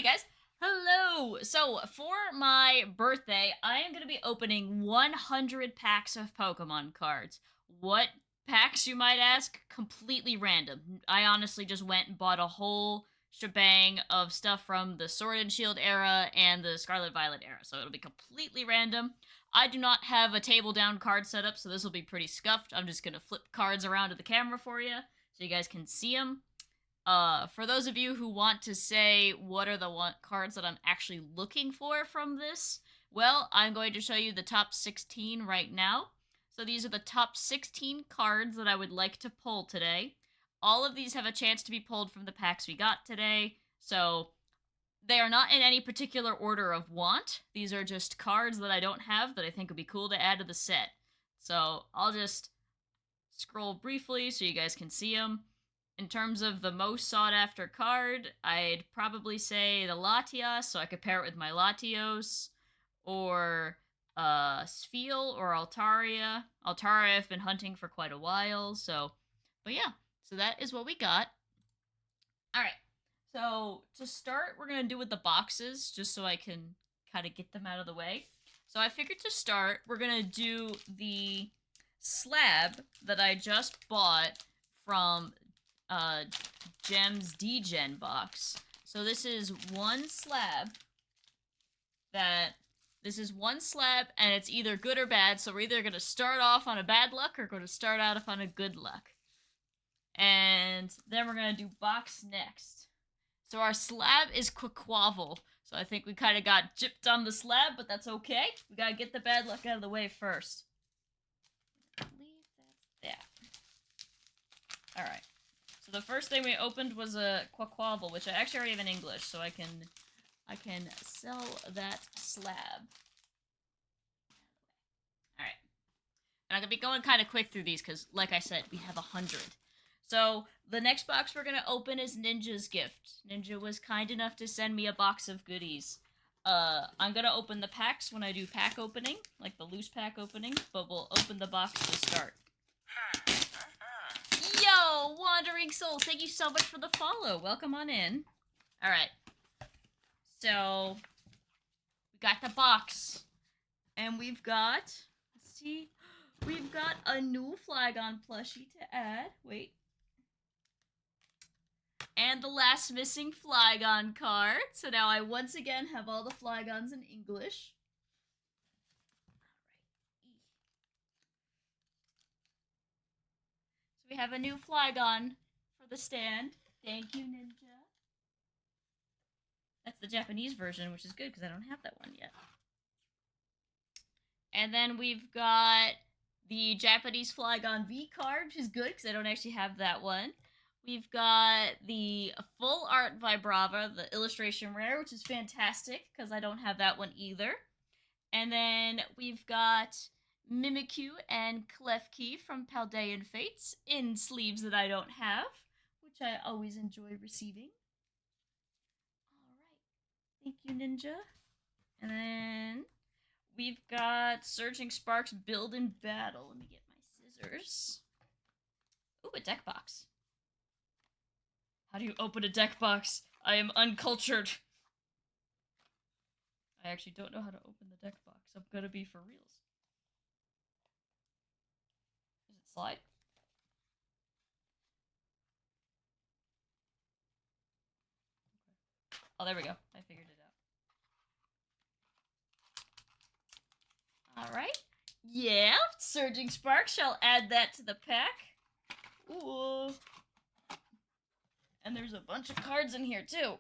Hey guys. Hello. So, for my birthday, I am going to be opening 100 packs of Pokemon cards. What packs, you might ask? Completely random. I honestly just went and bought a whole shebang of stuff from the Sword and Shield era and the Scarlet Violet era. So, it'll be completely random. I do not have a table down card setup, so this will be pretty scuffed. I'm just going to flip cards around to the camera for you so you guys can see them. For those of you who want to say what are the cards that I'm actually looking for from this, well, I'm going to show you the top 16 right now. So these are the top 16 cards that I would like to pull today. All of these have a chance to be pulled from the packs we got today. So they are not in any particular order of want. These are just cards that I don't have that I think would be cool to add to the set. So I'll just scroll briefly so you guys can see them. In terms of the most sought after card, I'd probably say the Latias, so I could pair it with my Latios, or Spheal or Altaria. Altaria I've been hunting for quite a while, but yeah, so that is what we got. Alright, so to start, we're gonna do with the boxes, just so I can kind of get them out of the way. So I figured to start, we're gonna do the slab that I just bought from uh, Gems Degen box. So this is one slab and it's either good or bad. So we're either going to start off on a bad luck or going to start out on a good luck. And then we're going to do box next. So our slab is Quaquaval. So I think we kind of got gypped on the slab, but that's okay. We got to get the bad luck out of the way first. I believe that's that. All right. So the first thing we opened was a Quaquaval, which I actually already have in English, so I can sell that slab. Alright. And I'm gonna be going kind of quick through these because, like I said, we have 100. So the next box we're gonna open is Ninja's gift. Ninja was kind enough to send me a box of goodies. I'm gonna open the packs when I do pack opening, like the loose pack opening, but we'll open the box to start. Yo, Wandering Soul, thank you so much for the follow. Welcome on in. Alright. So, we got the box. And we've got, let's see, we've got a new Flygon plushie to add. Wait. And the last missing Flygon card. So now I once again have all the Flygons in English. So we have a new Flygon for the stand. Thank you, Ninja. That's the Japanese version, which is good because I don't have that one yet. And then we've got the Japanese Flygon V card, which is good because I don't actually have that one. We've got the full art Vibrava, the illustration rare, which is fantastic because I don't have that one either. And then we've got Mimikyu and Klefki from Paldean Fates in sleeves that I don't have, which I always enjoy receiving. All right. Thank you, Ninja. And then we've got Surging Sparks Build in Battle. Let me get my scissors. Ooh, a deck box. How do you open a deck box? I am uncultured. I actually don't know how to open the deck box. I'm gonna be for reals. Does it slide? Okay. Oh, there we go. I figured it out. Alright. Yeah, Surging Sparks. Shall add that to the pack. Ooh. And there's a bunch of cards in here, too.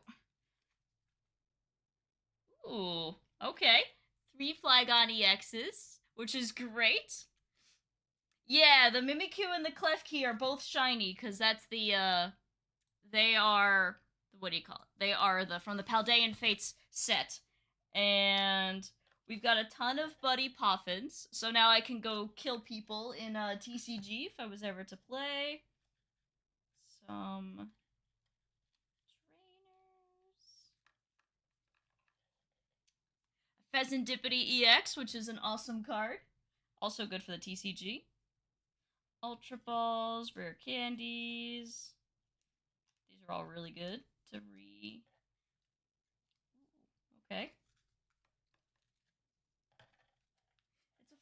Ooh, okay. 3 Flygon EXs, which is great. Yeah, the Mimikyu and the Klefki are both shiny, because that's the, they are, what do you call it? They are from the Paldean Fates set. And we've got a ton of Buddy Poffins, so now I can go kill people in TCG if I was ever to play. Some Pheasantipity EX, which is an awesome card. Also good for the TCG. Ultra Balls, Rare Candies. These are all really good to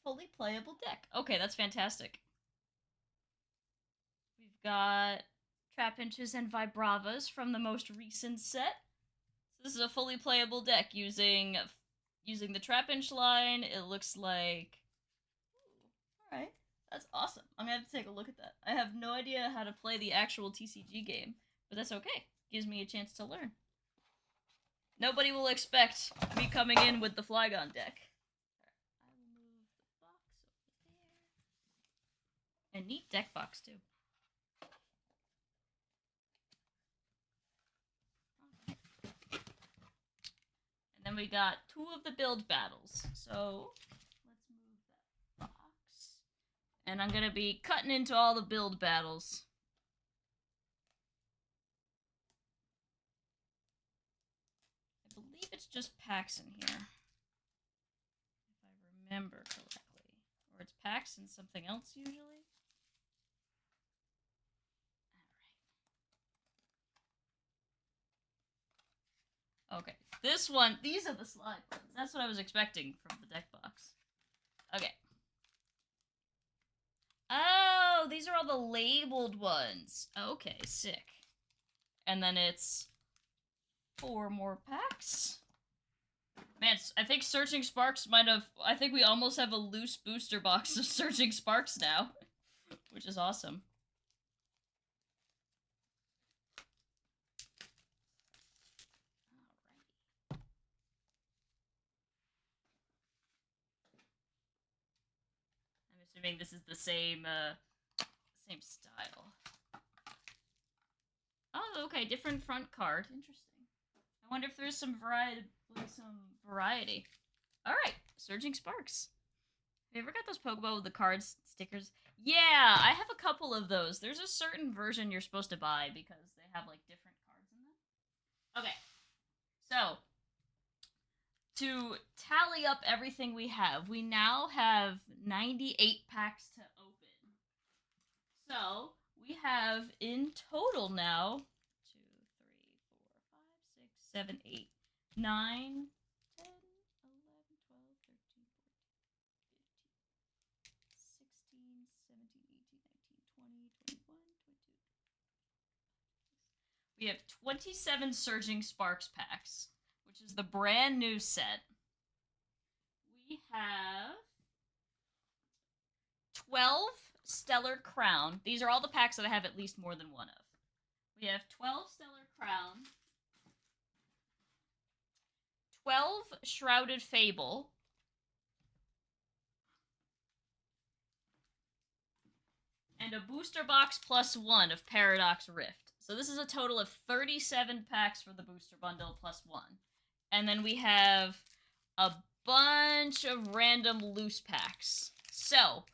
fully playable deck. Okay, that's fantastic. We've got Trapinches and Vibravas from the most recent set. So this is a fully playable deck using the Trapinch line. It looks like... Ooh, alright. That's awesome. I'm gonna have to take a look at that. I have no idea how to play the actual TCG game, but that's okay. Gives me a chance to learn. Nobody will expect me coming in with the Flygon deck. I will move the box over there. And neat deck box, too. And then we got 2 of the build battles. So, let's move that box. And I'm going to be cutting into all the build battles. I believe it's just packs in here. If I remember correctly. Or it's packs and something else usually. Okay, this one, these are the slide ones. That's what I was expecting from the deck box. Okay. Oh, these are all the labeled ones. Okay, sick. And then it's 4 more packs. Man, I think Surging Sparks might have... I think we almost have a loose booster box of Surging Sparks now. Which is awesome. I'm assuming this is the same style. Oh, okay, different front card. Interesting. I wonder if there's some variety. All right, Surging Sparks. Have you ever got those Pokeball with the cards stickers? Yeah, I have a couple of those. There's a certain version you're supposed to buy because they have like different cards in them. Okay, so to tally up everything we now have 98 packs to open. So we have in total now 2, 3, 4, 5, 6, 7, 8, 9, 10, 11, 12, 13, 14, 15, 16, 17, 18, 19, 20, 21, 22. We have 27 Surging Sparks packs, which is the brand new set. We have 12 Stellar Crown. These are all the packs that I have at least more than one of. We have 12 Stellar Crown, 12 Shrouded Fable, and a booster box plus 1 of Paradox Rift. So this is a total of 37 packs for the booster bundle plus 1. And then we have a bunch of random loose packs. So,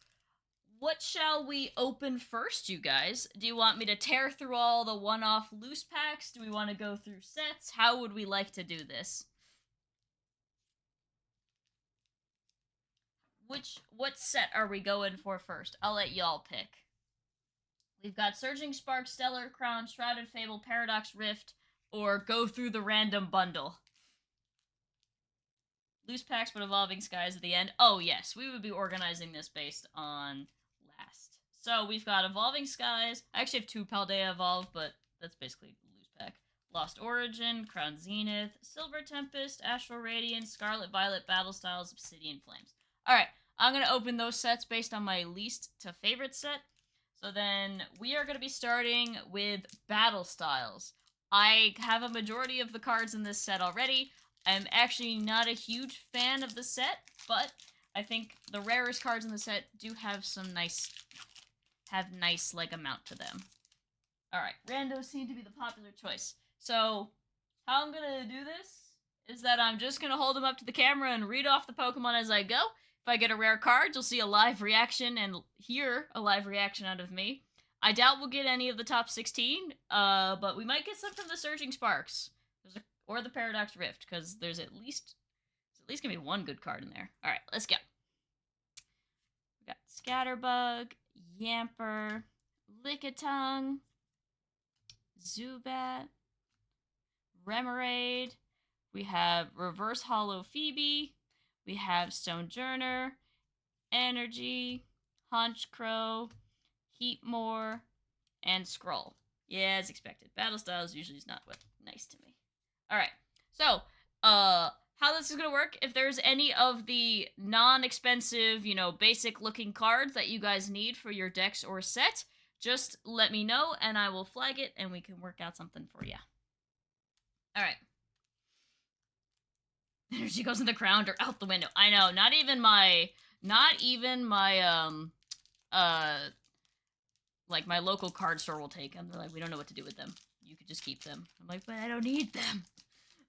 what shall we open first, you guys? Do you want me to tear through all the one-off loose packs? Do we want to go through sets? How would we like to do this? What set are we going for first? I'll let y'all pick. We've got Surging Spark, Stellar Crown, Shrouded Fable, Paradox Rift, or go through the random bundle. Loose packs but Evolving Skies at the end. Oh yes, we would be organizing this based on last. So we've got Evolving Skies. I actually have 2 Paldea Evolve, but that's basically loose pack. Lost Origin, Crown Zenith, Silver Tempest, Astral Radiance, Scarlet Violet, Battle Styles, Obsidian Flames. Alright, I'm going to open those sets based on my least to favorite set. So then we are going to be starting with Battle Styles. I have a majority of the cards in this set already. I'm actually not a huge fan of the set, but I think the rarest cards in the set do have some nice like amount to them. Alright, randos seem to be the popular choice. So, how I'm gonna do this is that I'm just gonna hold them up to the camera and read off the Pokemon as I go. If I get a rare card, you'll see a live reaction and hear a live reaction out of me. I doubt we'll get any of the top 16, but we might get some from the Surging Sparks. Or the Paradox Rift, because there's at least gonna be one good card in there. Alright, let's go. We got Scatterbug, Yamper, Lickitung, Zubat, Remoraid, we have Reverse Hollow Phoebe, we have Stonejourner, Energy, Honchkrow, Heatmore, and Scroll. Yeah, as expected. Battle Styles usually is not what nice to me. Alright. So, how this is gonna work, if there's any of the non-expensive, basic looking cards that you guys need for your decks or set, just let me know and I will flag it and we can work out something for you. Alright. Energy goes in the ground or out the window. I know, not even my like my local card store will take them. They're like, we don't know what to do with them. You could just keep them. I'm like, but I don't need them.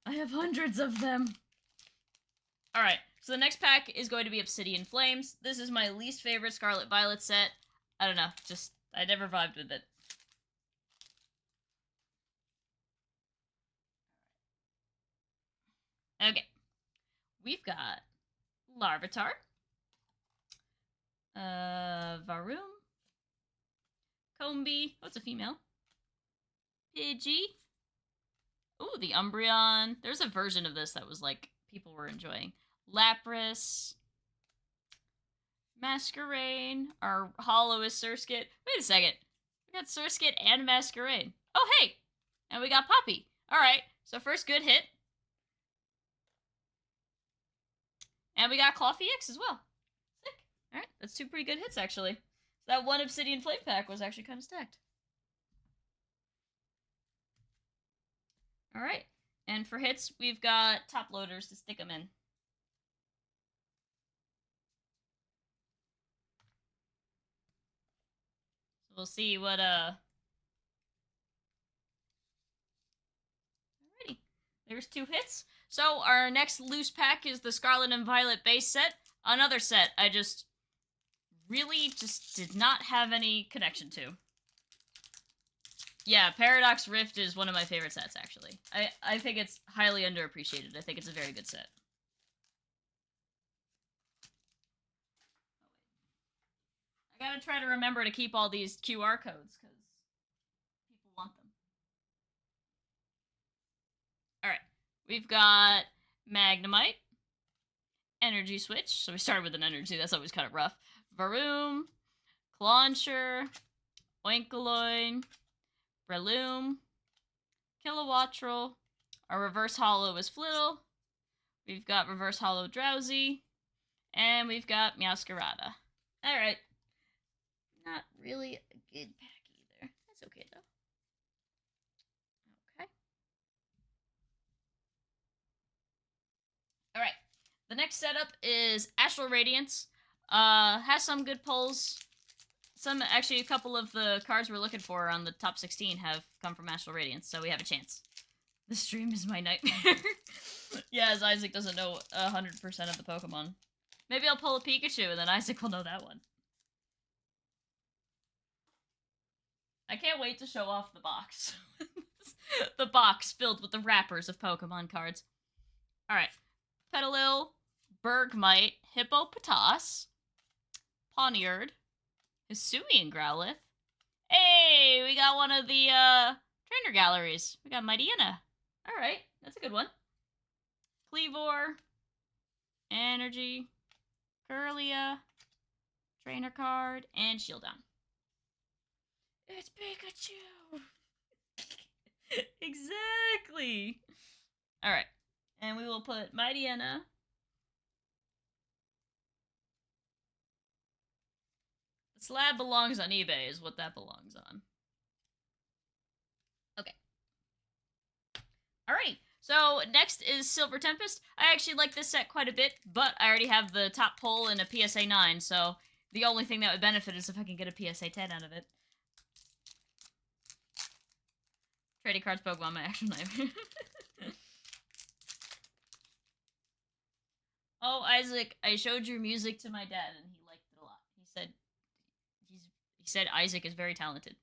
I have hundreds of them. Alright, so the next pack is going to be Obsidian Flames. This is my least favorite Scarlet Violet set. I don't know, just, I never vibed with it. Okay. We've got Larvitar. Varoom. Combee. Oh, it's a female. Pidgey. Ooh, the Umbreon. There's a version of this that was like, people were enjoying. Lapras. Masquerain. Our hollow is Surskit. Wait a second. We got Surskit and Masquerain. Oh, hey! And we got Poppy. Alright, so first good hit. And we got Clawfie X as well. Sick. Alright, that's two pretty good hits, actually. So that one Obsidian Flame pack was actually kind of stacked. Alright, and for hits, we've got top loaders to stick them in. So we'll see what, Alrighty. There's two hits. So our next loose pack is the Scarlet and Violet base set. Another set I just really just did not have any connection to. Yeah, Paradox Rift is one of my favorite sets, actually. I think it's highly underappreciated. I think it's a very good set. I gotta try to remember to keep all these QR codes, because people want them. Alright, we've got Magnemite, Energy Switch, so we started with an energy, that's always kind of rough. Varoom, Clauncher, Oinkologne, Breloom, Kilowattrel, our reverse hollow is Flittle, we've got reverse hollow Drowsy, and we've got Meowscarada. Alright. Not really a good pack either. That's okay, though. Okay. Alright. The next setup is Astral Radiance. Has some good pulls. Actually, a couple of the cards we're looking for on the top 16 have come from Astral Radiance, so we have a chance. The stream is my nightmare. Yeah, as Isaac doesn't know 100% of the Pokemon. Maybe I'll pull a Pikachu, and then Isaac will know that one. I can't wait to show off the box. The box filled with the wrappers of Pokemon cards. Alright. Petalil, Bergmite, Hippopotas, Pawniard, Hisuian Growlithe. Hey, we got one of the trainer galleries. We got Mightyena. Alright, that's a good one. Kleavor, Energy, Kirlia, trainer card, and Shieldon. It's Pikachu! Exactly! Alright. And we will put Mightyena. The slab belongs on eBay, is what that belongs on. Okay. Alright. So, next is Silver Tempest. I actually like this set quite a bit, but I already have the top pull in a PSA 9, so the only thing that would benefit is if I can get a PSA 10 out of it. Trading cards Pokemon, my actual nightmare. Oh, Isaac, I showed your music to my dad, and he liked it a lot. He said Isaac is very talented.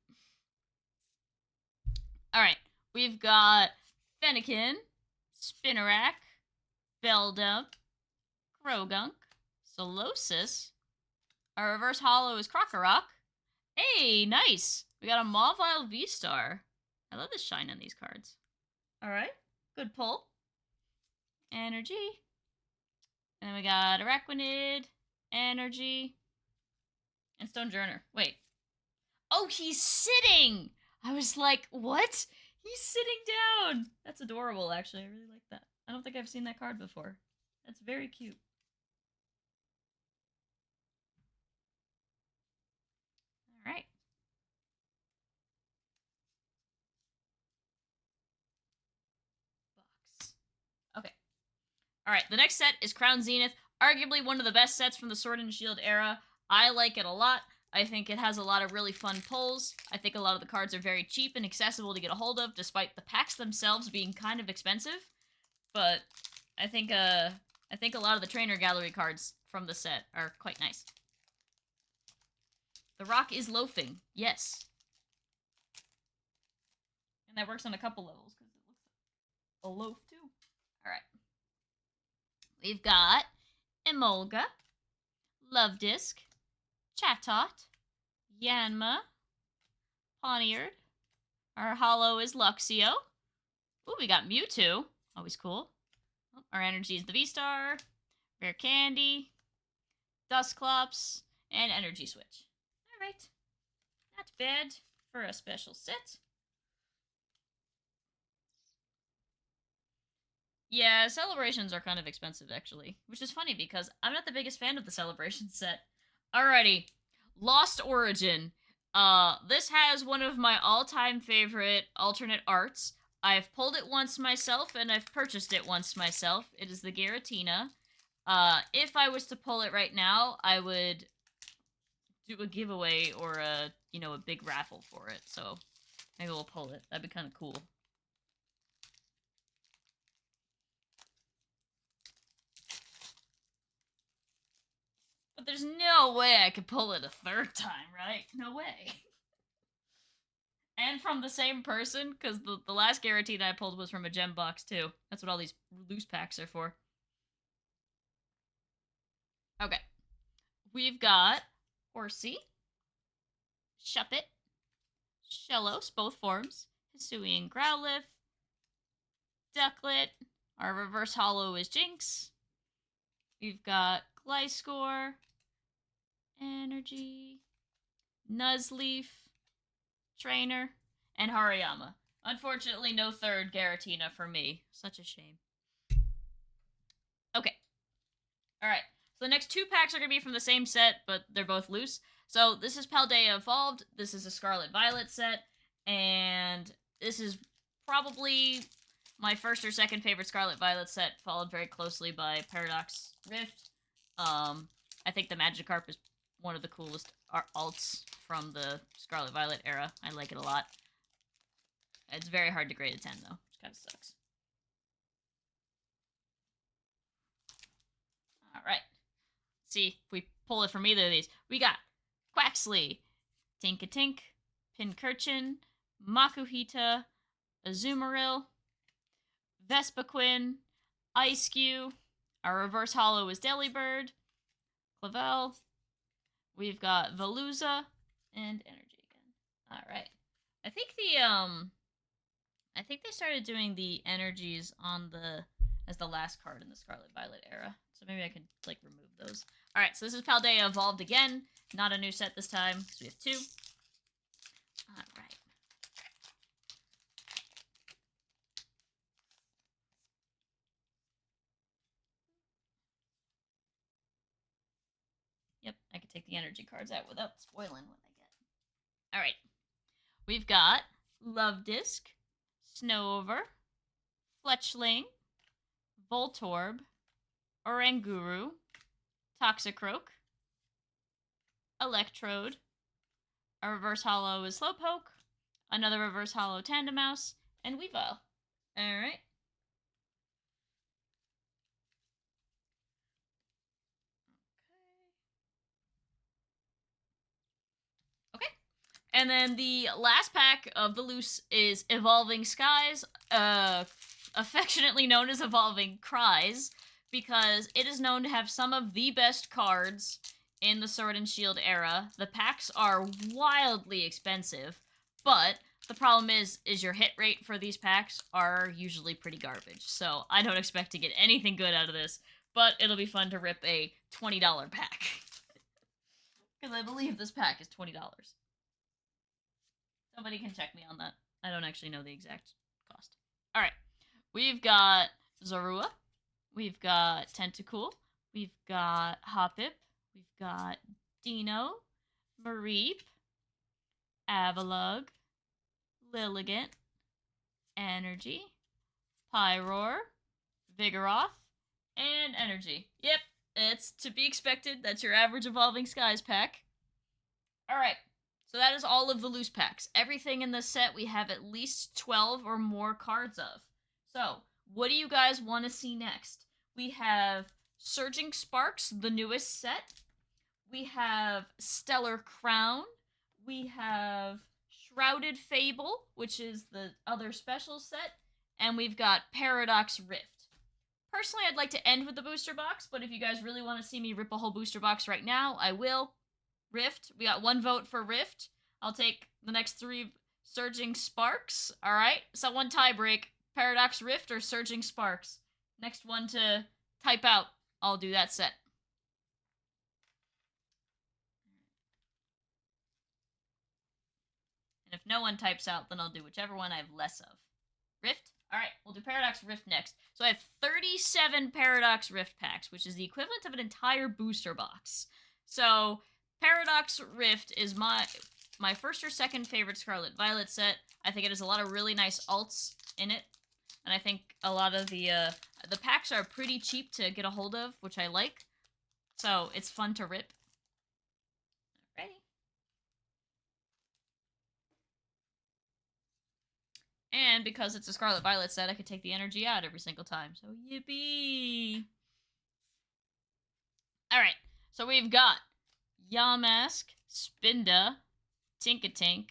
Alright, we've got Fennekin, Spinarak, Beldump, Krogunk, Solosis. Our reverse hollow is Krokorok. Hey, nice! We got a Mawile V-Star. I love the shine on these cards. Alright, good pull. Energy. And then we got Araquanid Energy. And Stonejourner. Wait. Oh, he's sitting! I was like, what? He's sitting down! That's adorable, actually. I really like that. I don't think I've seen that card before. That's very cute. Alright. Box. Okay. Alright, the next set is Crown Zenith. Arguably one of the best sets from the Sword and Shield era. I like it a lot. I think it has a lot of really fun pulls. I think a lot of the cards are very cheap and accessible to get a hold of, despite the packs themselves being kind of expensive. But I think a lot of the trainer gallery cards from the set are quite nice. The rock is loafing, yes. And that works on a couple levels, because it looks like a loaf too. Alright. We've got Emolga, Luvdisc, Chatot, Yanma, Poniard. Our holo is Luxio. Ooh, we got Mewtwo. Always cool. Our energy is the V-Star, Rare Candy, Dusclops, and Energy Switch. Alright. Not bad for a special set. Yeah, celebrations are kind of expensive, actually. Which is funny, because I'm not the biggest fan of the celebration set. Alrighty. Lost Origin. This has one of my all-time favorite alternate arts. I've pulled it once myself, and I've purchased it once myself. It is the Giratina. If I was to pull it right now, I would do a giveaway or a big raffle for it. So maybe we'll pull it. That'd be kind of cool. But there's no way I could pull it a third time, right? No way. And from the same person, because the last Giratina I pulled was from a gem box, too. That's what all these loose packs are for. Okay. We've got Horsey, Shuppet, Shellos, both forms, Hisuian Growlithe, Ducklet. Our reverse holo is Jinx. We've got Gliscor, Energy, Nuzleaf, Trainer, and Hariyama. Unfortunately, no third Giratina for me. Such a shame. Okay. Alright. So the next two packs are going to be from the same set, but they're both loose. So this is Paldea Evolved. This is a Scarlet Violet set. And this is probably my first or second favorite Scarlet Violet set, followed very closely by Paradox Rift. I think the Magikarp is one of the coolest alts from the Scarlet Violet era. I like it a lot. It's very hard to grade a 10, though, which kind of sucks. Alright. See if we pull it from either of these. We got Quaxley, Tinkatink, Pincurchin, Makuhita, Azumarill, Vespiquen, Ice-Cube. Our reverse holo is Delibird, Clavel. We've got Veluza and Energy again. Alright. I think they started doing the energies on as the last card in the Scarlet Violet era. So maybe I could remove those. Alright, so this is Paldea Evolved again. Not a new set this time, so we have two. Alright. Yep, I could take the energy cards out without spoiling what I get. Alright. We've got Luvdisc, Snover, Fletchling, Voltorb, Oranguru, Toxicroak, Electrode. A reverse holo is Slowpoke, another reverse holo Tandemaus, and Weavile. Alright. Okay. And then the last pack of the loose is Evolving Skies, affectionately known as Evolving Cries, because it is known to have some of the best cards in the Sword and Shield era. The packs are wildly expensive, but the problem is your hit rate for these packs are usually pretty garbage. So I don't expect to get anything good out of this, but it'll be fun to rip a $20 pack. Because I believe this pack is $20. Somebody can check me on that. I don't actually know the exact cost. Alright. We've got Zorua. We've got Tentacool. We've got Hoppip. We've got Dino. Mareep. Avalugg. Lilligant. Energy. Pyroar. Vigoroth. And Energy. Yep, it's to be expected. That's your average Evolving Skies pack. Alright, so that is all of the loose packs. Everything in this set we have at least 12 or more cards of. So, what do you guys want to see next? We have Surging Sparks, the newest set. We have Stellar Crown. We have Shrouded Fable, which is the other special set. And we've got Paradox Rift. Personally, I'd like to end with the booster box, but if you guys really want to see me rip a whole booster box right now, I will. Rift. We got 1 vote for Rift. I'll take the next 3 Surging Sparks. Alright, someone tie break. Paradox Rift or Surging Sparks. Next one to type out, I'll do that set. And if no one types out, then I'll do whichever one I have less of. Rift? Alright, we'll do Paradox Rift next. So I have 37 Paradox Rift packs, which is the equivalent of an entire booster box. So, Paradox Rift is my first or second favorite Scarlet Violet set. I think it has a lot of really nice alts in it. And I think a lot of the packs are pretty cheap to get a hold of, which I like. So, it's fun to rip. Alrighty. And because it's a Scarlet Violet set, I could take the energy out every single time. So, yippee! Alright, so we've got Yamask, Spinda, Tinkatink,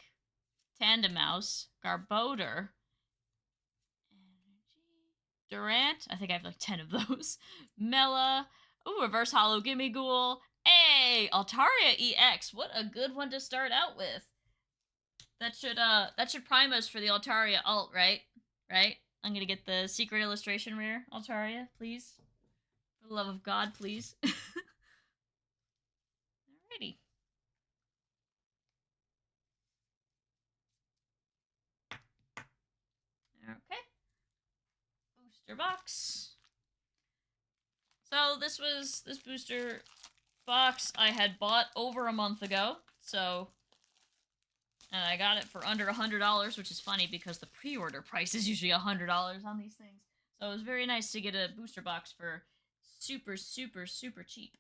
Tandemaus, Garbodor, Durant, I think I have like 10 of those, Mela, ooh, Reverse Hollow Gimmighoul, hey, Altaria EX, what a good one to start out with. That should prime us for the Altaria alt, right? Right? I'm gonna get the secret illustration rare, Altaria, please. For the love of God, please. Alrighty. Okay. Booster box. So this booster box I had bought over a month ago. So, and I got it for under $100, which is funny because the pre-order price is usually $100 on these things. So it was very nice to get a booster box for super, super, super cheap.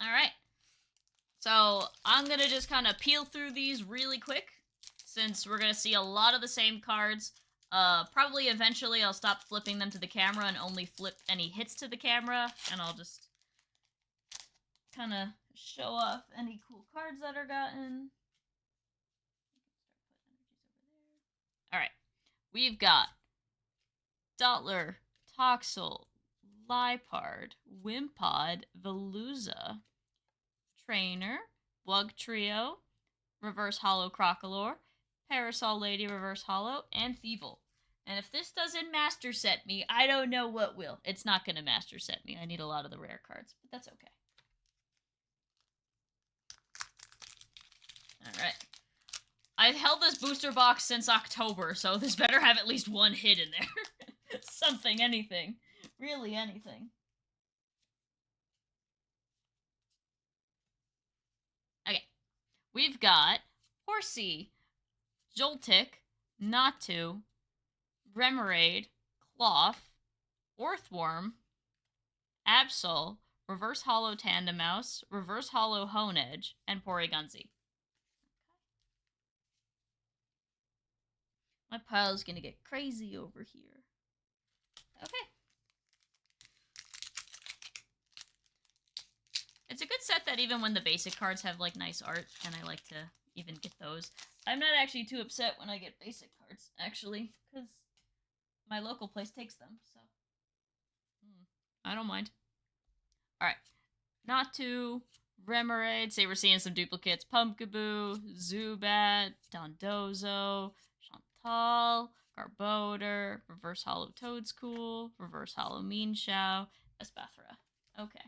Alright. So, I'm gonna just kind of peel through these really quick, since we're gonna see a lot of the same cards. Probably eventually I'll stop flipping them to the camera and only flip any hits to the camera, and I'll just kind of show off any cool cards that are gotten. Alright. We've got Dottler, Toxel, Liepard, Wimpod, Veluza, Trainer, Wugtrio, Reverse Hollow Crocalor, Parasol Lady Reverse Hollow, and Thievul. And if this doesn't master set me, I don't know what will. It's not going to master set me. I need a lot of the rare cards, but that's okay. Alright. I've held this booster box since October, so this better have at least one hit in there. Something, anything. Really anything. Okay. We've got Horsey, Joltik, Natu, Remoraid, Cloth, Orthworm, Absol, Reverse Hollow Tandemaus, Reverse Hollow Honedge, and Porygonzi. My pile's gonna get crazy over here. Okay. It's a good set that even when the basic cards have like nice art, and I like to even get those. I'm not actually too upset when I get basic cards, actually, because my local place takes them, so I don't mind. Alright. Natu, Remoraid, say we're seeing some duplicates. Pumpkaboo, Zubat, Dondozo, Chantal, Carbodor, Reverse Hollow Toadscool, Reverse Hollow Meanshao, Espathra. Okay.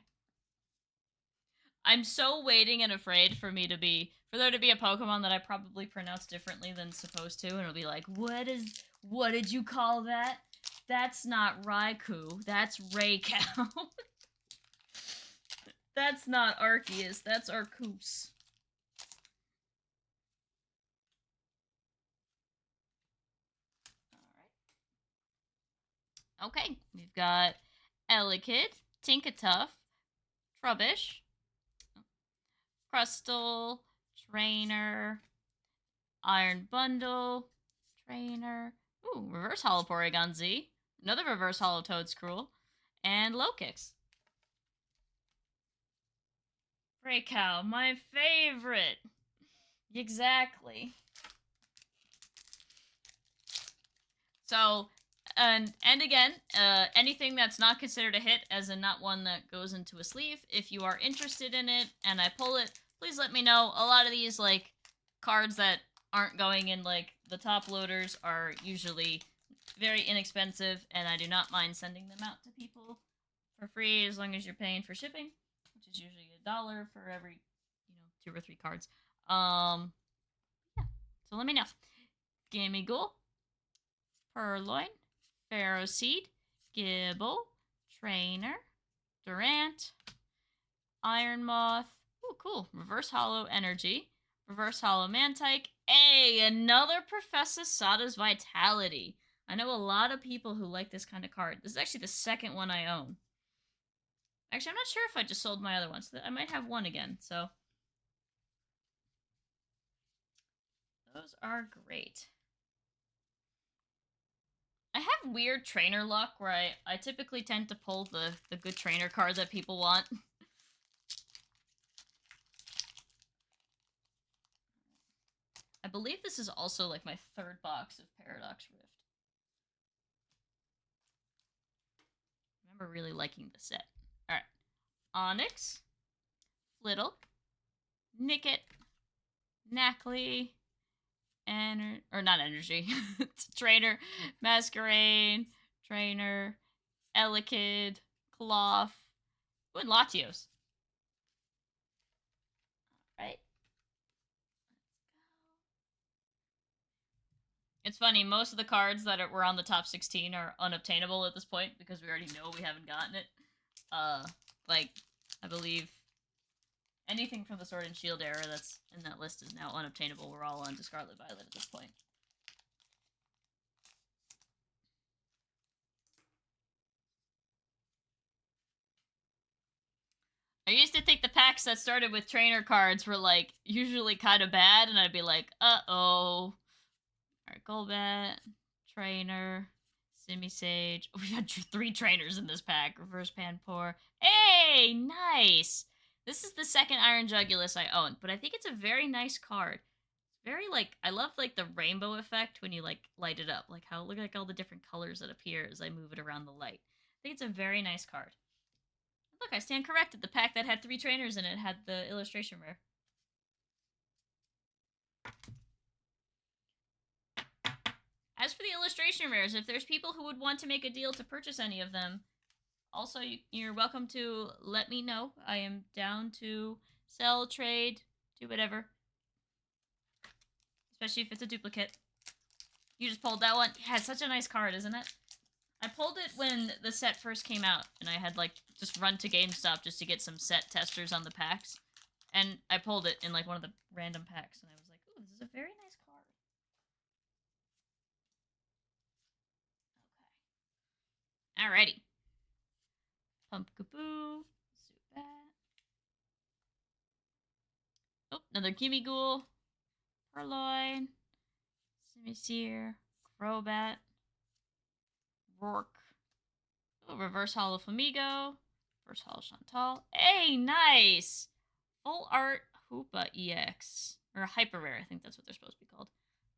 I'm so waiting and afraid for there to be a Pokemon that I probably pronounce differently than supposed to, and it'll be like, what did you call that? That's not Raikou, that's Raycow. That's not Arceus, that's Arceus. Alright. Okay, we've got Elekid, Tinkatuff, Trubbish, Crustle, Trainer, Iron Bundle, Trainer. Ooh, Reverse Hollow Porygon Z. Another Reverse Hollow Toedscruel. And Lokix. Raycow, my favorite. Exactly. So, and again, anything that's not considered a hit, as in not one that goes into a sleeve, if you are interested in it and I pull it, please let me know. A lot of these, like, cards that aren't going in, like, the top loaders are usually very inexpensive, and I do not mind sending them out to people for free as long as you're paying for shipping, which is usually $1 for every, 2 or 3 cards. Yeah. So let me know. Gimmighoul, Purloin, Ferroseed, Gibble, Trainer, Durant, Iron Moth. Ooh, cool. Reverse Hollow Energy, Reverse Hollow Mantike. Hey, another Professor Sada's Vitality. I know a lot of people who like this kind of card. This is actually the second one I own. Actually, I'm not sure if I just sold my other one, so I might have one again. So those are great. I have weird trainer luck where I typically tend to pull the good trainer card that people want. I believe this is also like my third box of Paradox Rift. I remember really liking the set. Alright. Onyx, Flittle, Nickit, Knackley, or not Energy. Trainer, Masquerain, Trainer, Elekid, Cloth, and Latios. Alright. It's funny, most of the cards that were on the top 16 are unobtainable at this point because we already know we haven't gotten it. Like, I believe anything from the Sword and Shield era that's in that list is now unobtainable. We're all on to Scarlet Violet at this point. I used to think the packs that started with trainer cards were, like, usually kind of bad, and I'd be like, uh-oh. Alright, Golbat, Trainer, Simisage. We've had 3 trainers in this pack. Reverse Panpour. Hey, nice! This is the second Iron Jugulis I own, but I think it's a very nice card. It's very, like, I love, like, the rainbow effect when you, like, light it up. Like, how, look at all the different colors that appear as I move it around the light. I think it's a very nice card. Look, I stand corrected. The pack that had 3 trainers in it had the illustration rare. As for the illustration rares, if there's people who would want to make a deal to purchase any of them, also you're welcome to let me know. I am down to sell, trade, do whatever. Especially if it's a duplicate. You just pulled that one. Yeah, it's such a nice card, isn't it? I pulled it when the set first came out, and I had, like, just run to GameStop just to get some set testers on the packs. And I pulled it in, like, one of the random packs, and I was like, ooh, this is a very nice card. Okay. Alrighty. Pumpkaboo. Zubat. Oh, another Gimmighoul. Purloin. Simisear. Crobat. Rourke. Oh, Reverse Hollow Flamigo. Reverse Hollow Chantal. Hey, nice! Full Art Hoopa EX. Or Hyper Rare, I think that's what they're supposed to be called.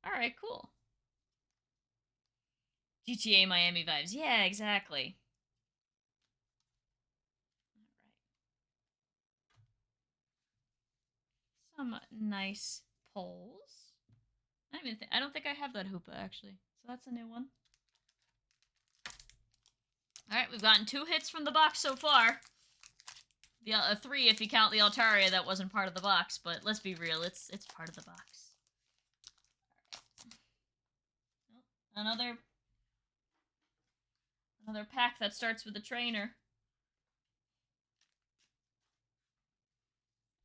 Alright, cool. GTA Miami vibes. Yeah, exactly. Alright. Some nice polls. I don't think I have that Hoopa, actually. So that's a new one. Alright, we've gotten 2 hits from the box so far. The 3 if you count the Altaria that wasn't part of the box, but let's be real, it's part of the box. Another pack that starts with a trainer.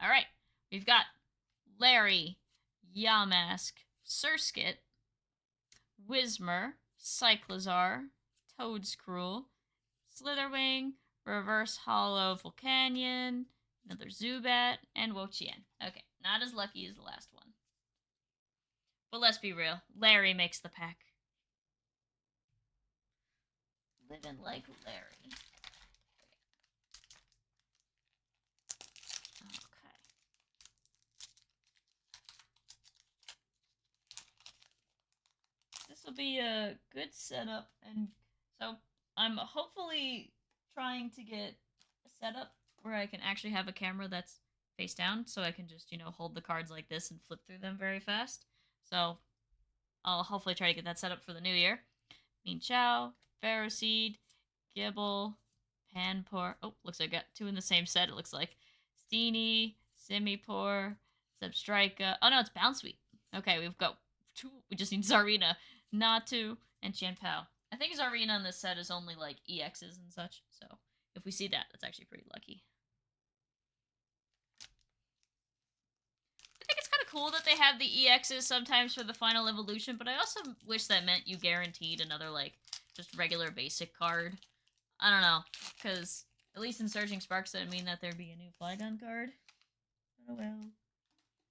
Alright, we've got Larry, Yamask, Surskit, Whismur, Cyclizar, Toadscruel, Slitherwing, Reverse Hollow Volcanion, another Zubat, and Wo-Chien. Okay, not as lucky as the last one. But let's be real, Larry makes the pack. Living like Larry. Okay. This will be a good setup, and so I'm hopefully trying to get a setup where I can actually have a camera that's face down, so I can just, hold the cards like this and flip through them very fast. So I'll hopefully try to get that set up for the new year. Minchow, Ferroseed, Gibble, Panpour. Oh, looks like I got 2 in the same set, it looks like. Steenie, Simipour, Zebstrika. Oh no, it's Bounsweet. Okay, we've got 2. We just need Zarina, Natu, and Chien-Pao. I think Zarina in this set is only like EXs and such, so if we see that, that's actually pretty lucky. I think it's kind of cool that they have the EXs sometimes for the final evolution, but I also wish that meant you guaranteed another, like, just regular basic card. I don't know, because at least in Surging Sparks, that would mean that there'd be a new Flygon card. Oh well.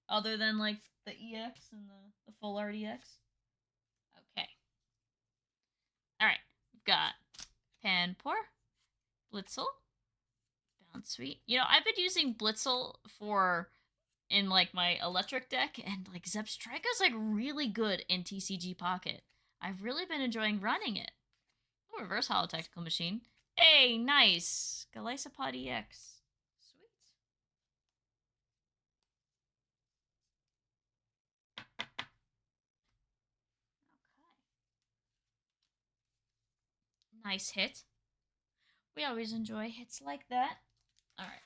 Other than, like, the EX and the full art EX. Okay. Alright, we've got Panpour, Blitzel, Bounsweet. I've been using Blitzel in like my electric deck, and like Zebstrika's like really good in TCG Pocket. I've really been enjoying running it. Oh, Reverse Hollow Tactical Machine. Hey, nice! Golisopod EX. Sweet. Okay. Nice hit. We always enjoy hits like that. Alright.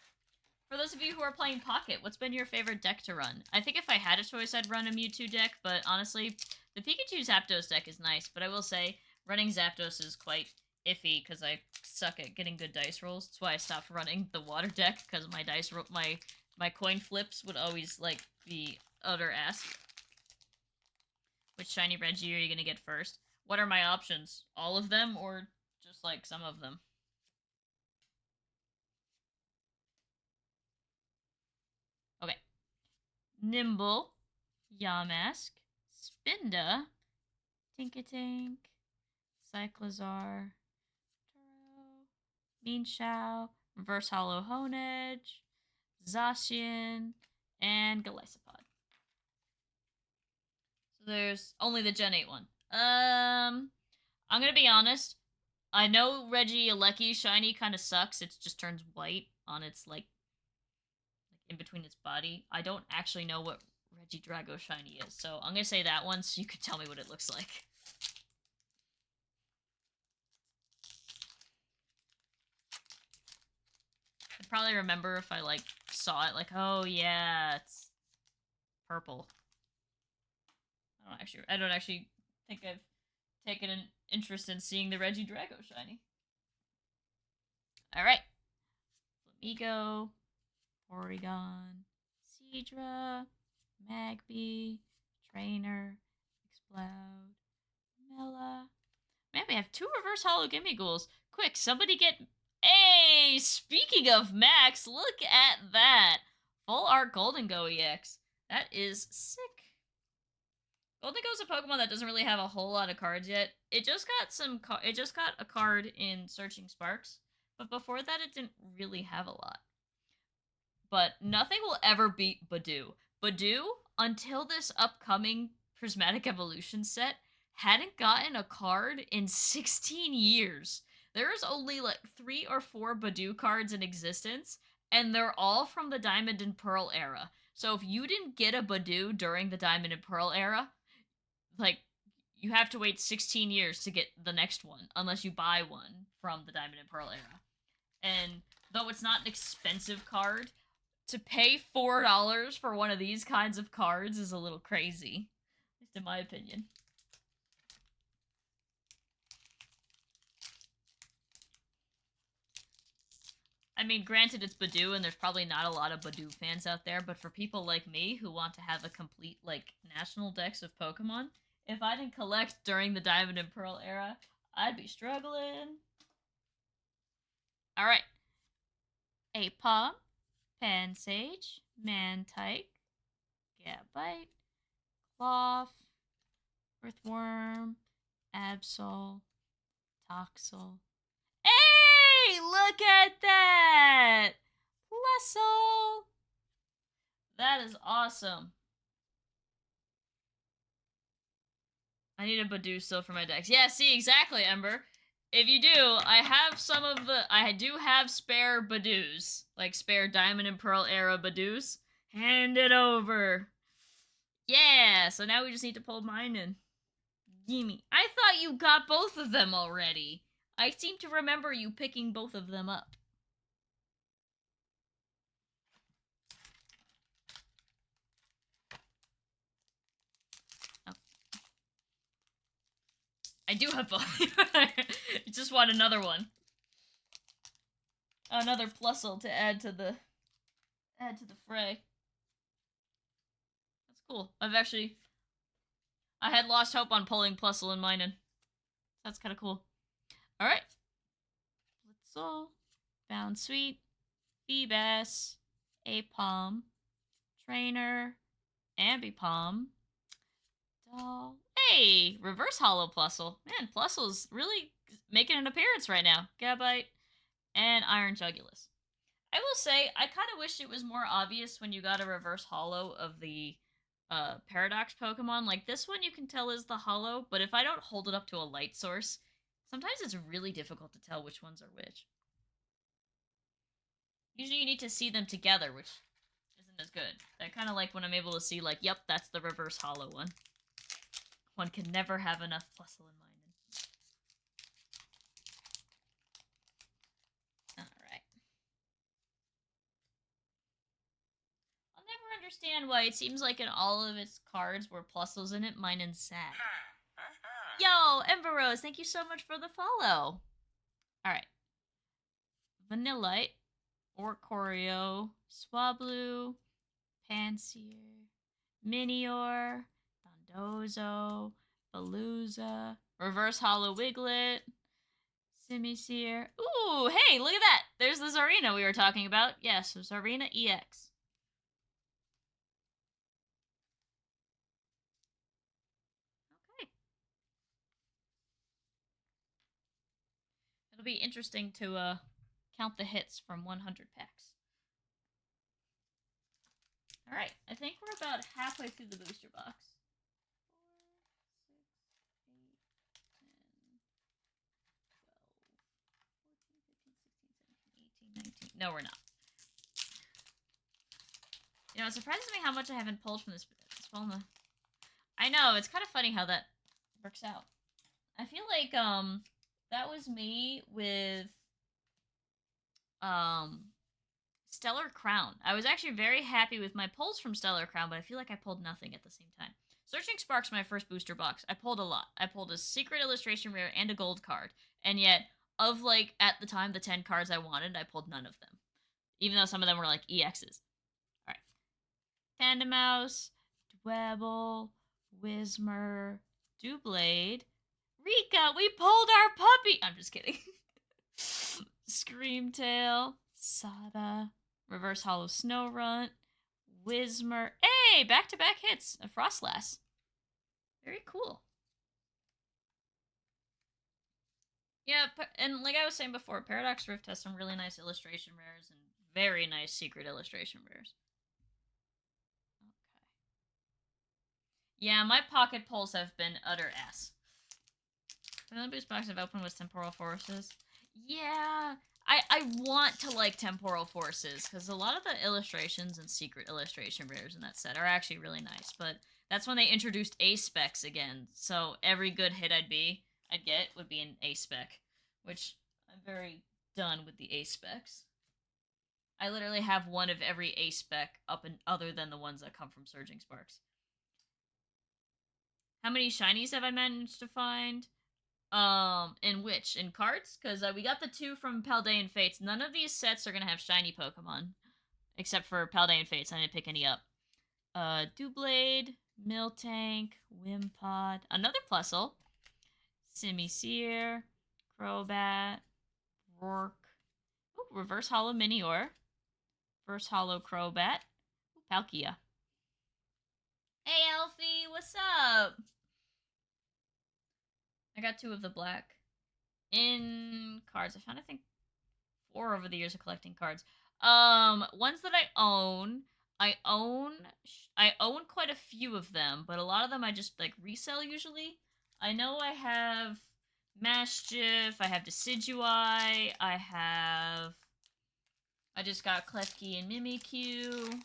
For those of you who are playing Pocket, what's been your favorite deck to run? I think if I had a choice, I'd run a Mewtwo deck, but honestly, the Pikachu Zapdos deck is nice, but I will say, running Zapdos is quite iffy, because I suck at getting good dice rolls. That's why I stopped running the water deck, because my coin flips would always, like, be utter ass. Which shiny Reggie are you gonna get first? What are my options? All of them, or just, like, some of them? Okay. Nimble, Yamask, Spinda, Tinkatink, Cyclizar, Turo, Minchow, Reverse Hollow Honedge, Zacian, and Golisopod. So there's only the Gen 8 one. I'm gonna be honest. I know Regieleki shiny kind of sucks. It just turns white on its, like in between its body. I don't actually know what Regidrago shiny is, so I'm gonna say that one so you can tell me what it looks like. I'd probably remember if I, like, saw it, like, oh yeah, it's purple. I don't actually think I've taken an interest in seeing the Regidrago shiny. Alright. Flamigo, Porygon, Seadra, Magby, Trainer, Exploud, Mela. Man, we have 2 Reverse Hollow Gimmighouls. Quick, somebody get... Hey! Speaking of Max, look at that! Full Art Gholdengo EX. That is sick. Gholdengo's a Pokemon that doesn't really have a whole lot of cards yet. It just got a card in Searching Sparks, but before that it didn't really have a lot. But nothing will ever beat Badoo. Badoo, until this upcoming Prismatic Evolution set, hadn't gotten a card in 16 years. There's only like 3 or 4 Badoo cards in existence, and they're all from the Diamond and Pearl era. So if you didn't get a Badoo during the Diamond and Pearl era, like, you have to wait 16 years to get the next one, unless you buy one from the Diamond and Pearl era. And though it's not an expensive card, to pay $4 for one of these kinds of cards is a little crazy, at least in my opinion. I mean, granted, it's Badoo, and there's probably not a lot of Badoo fans out there, but for people like me who want to have a complete, like, national dex of Pokemon, if I didn't collect during the Diamond and Pearl era, I'd be struggling. Alright. Apom, Pansage, Mantike, Gabite, Cloth, Earthworm, Absol, Toxel. Hey! Look at that! Plusle! That is awesome. I need a Badoo still for my decks. Yeah, see, exactly, Ember. If you do, I do have spare Badoos. Like, spare Diamond and Pearl era Badoos. Hand it over. Yeah, so now we just need to pull mine in. Gimme. I thought you got both of them already. I seem to remember you picking both of them up. Oh. I do have both. You just want another one. Another Plusle to add to the fray. That's cool. I had lost hope on pulling Plusle and mine in. That's kind of cool. Alright. Blitzel, Bounsweet, Feebas, Apom, Trainer, Ambipom, Doll. Hey! Reverse Hollow Plusle. Man, Plusle's really making an appearance right now. Gabite and Iron Jugulis. I will say, I kind of wish it was more obvious when you got a reverse hollow of the Paradox Pokemon. Like, this one you can tell is the hollow, but if I don't hold it up to a light source, sometimes it's really difficult to tell which ones are which. Usually you need to see them together, which isn't as good. I kind of like when I'm able to see, like, yep, that's the reverse hollow one. One can never have enough Plusle in mind. Alright. I'll never understand why it seems like in all of its cards were Plusles in it, mine and sad. Yo, Ember Rose, thank you so much for the follow. Alright. Vanillite, Oricorio, Swablu, Pansear, Minior, Dondozo, Veluza, Reverse Hollow Wiglet, Simisear. Ooh, hey, look at that! There's the Zarina we were talking about. Yes, Zarina EX. Okay. It'll be interesting to count the hits from 100 packs. Alright, I think we're about halfway through the booster box. 4, 6, 8, 10, 12, 14, 15, 16, 17, 18, 19. No, we're not. You know, it surprises me how much I haven't pulled from this Spelma. I know, it's kind of funny how that works out. I feel like, that was me with, Stellar Crown. I was actually very happy with my pulls from Stellar Crown, but I feel like I pulled nothing at the same time. Searching Sparks, my first booster box, I pulled a lot. I pulled a secret illustration rare and a gold card. And yet, of, like, at the time, the 10 cards I wanted, I pulled none of them. Even though some of them were, like, EXs. Alright. Pandamouse, Dwebble, Whismur, Doublade, Rika, we pulled our puppy! I'm just kidding. Screamtail, Sada, Reverse Hollow Snorunt, Whismur. Hey, back-to-back hits. A Frostlass. Very cool. Yeah, and like I was saying before, Paradox Rift has some really nice illustration rares and very nice secret illustration rares. Okay. Yeah, my pocket pulls have been utter ass. The only boost box I've opened was Temporal Forces. Yeah, I want to like Temporal Forces, because a lot of the illustrations and secret illustration rares in that set are actually really nice, but That's when they introduced A specs again. So every good hit I'd get would be an A spec, which I'm very done with the A specs. I literally have one of every A spec up and other than the ones that come from Surging Sparks. How many shinies have I managed to find? In which? In cards? Because we got the two from Paldean Fates. None of these sets are gonna have shiny Pokemon. Except for Paldean Fates. I didn't pick any up. Doublade, Miltank, Wimpod, another Plusle, Simisear, Crobat, Rourke, ooh, Reverse Hollow Minior, Reverse Hollow Crobat, ooh, Palkia. Hey Alfie, what's up? I got two of the black. In cards, I found I think 4 over the years of collecting cards. Ones that I own quite a few of them, but a lot of them I just like resell usually. I know I have Maschiff, I have Decidueye, I just got Klefki and Mimikyu.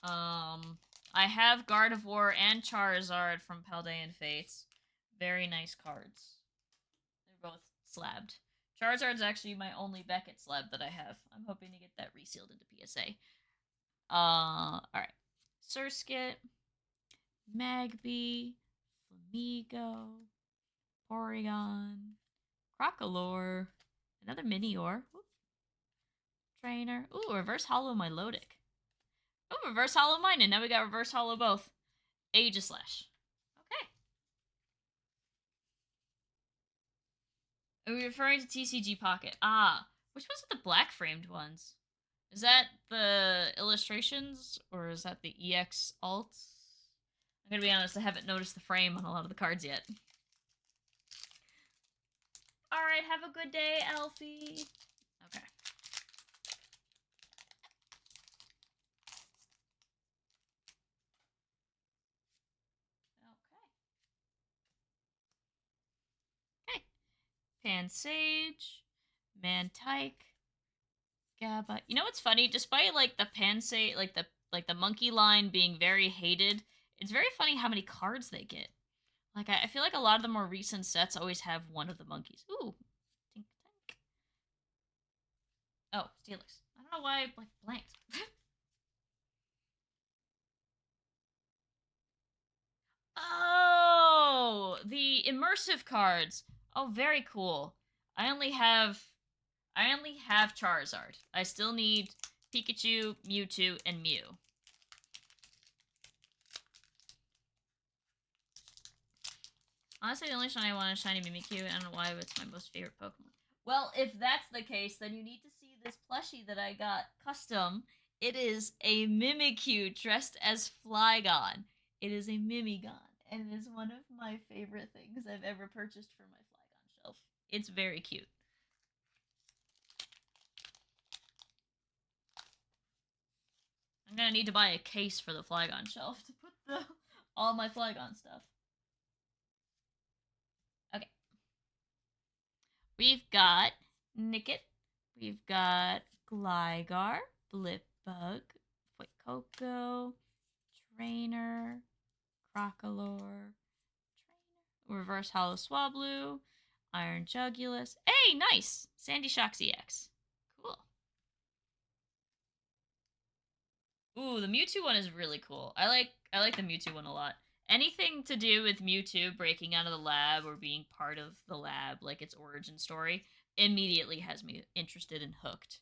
I have Gardevoir and Charizard from Paldean Fates. Very nice cards. They're both slabbed. Charizard's actually my only Beckett slab that I have. I'm hoping to get that resealed into PSA. Alright. Surskit, Magby, Flamigo, Porygon, Crocolore, another Minior, Trainer. Ooh, Reverse Hollow Milotic. Oh, Reverse Hollow mine, and now we got Reverse Hollow both. Aegislash. Okay. Are we referring to TCG Pocket? Ah, which ones are the black framed ones? Is that the illustrations or is that the EX alts? I'm gonna be honest, I haven't noticed the frame on a lot of the cards yet. Alright, have a good day, Alfie. Okay. Okay. Pansage, Mantike, Gabba. You know what's funny? Despite like the Pansage, like the monkey line being very hated, it's very funny how many cards they get. Like I feel like a lot of the more recent sets always have one of the monkeys. Ooh, Tink Tank. Oh, Steelix. I don't know why I like blanked. Oh, the immersive cards. Oh, very cool. I only have Charizard. I still need Pikachu, Mewtwo, and Mew. Honestly, the only shiny I want is shiny Mimikyu. I don't know why, but it's my most favorite Pokemon. Well, if that's the case, then you need to see this plushie that I got custom. It is a Mimikyu dressed as Flygon. It is a Mimigon, and it is one of my favorite things I've ever purchased for my Flygon shelf. It's very cute. I'm gonna need to buy a case for the Flygon shelf to put all my Flygon stuff. Okay. We've got Nickit. We've got Gligar, Blipbug, Fuecoco, Trainer, Crocolore, Trainer, Reverse Hollow Swablu, Iron Jugulus. Hey, nice! Sandy Shocks EX. Cool. Ooh, the Mewtwo one is really cool. I like the Mewtwo one a lot. Anything to do with Mewtwo breaking out of the lab or being part of the lab, like its origin story, immediately has me interested and hooked.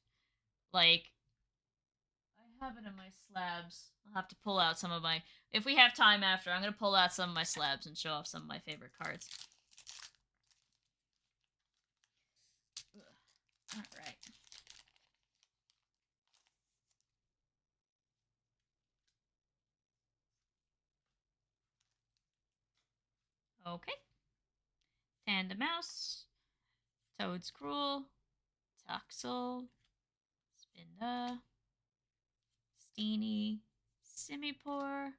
Like, I have it in my slabs. I'll have to pull out some of my. If we have time after, I'm gonna pull out some of my slabs and show off some of my favorite cards. All right. Okay. Tandemaus, Toedscruel, Toxel, Spinda, Steenie, Simipour,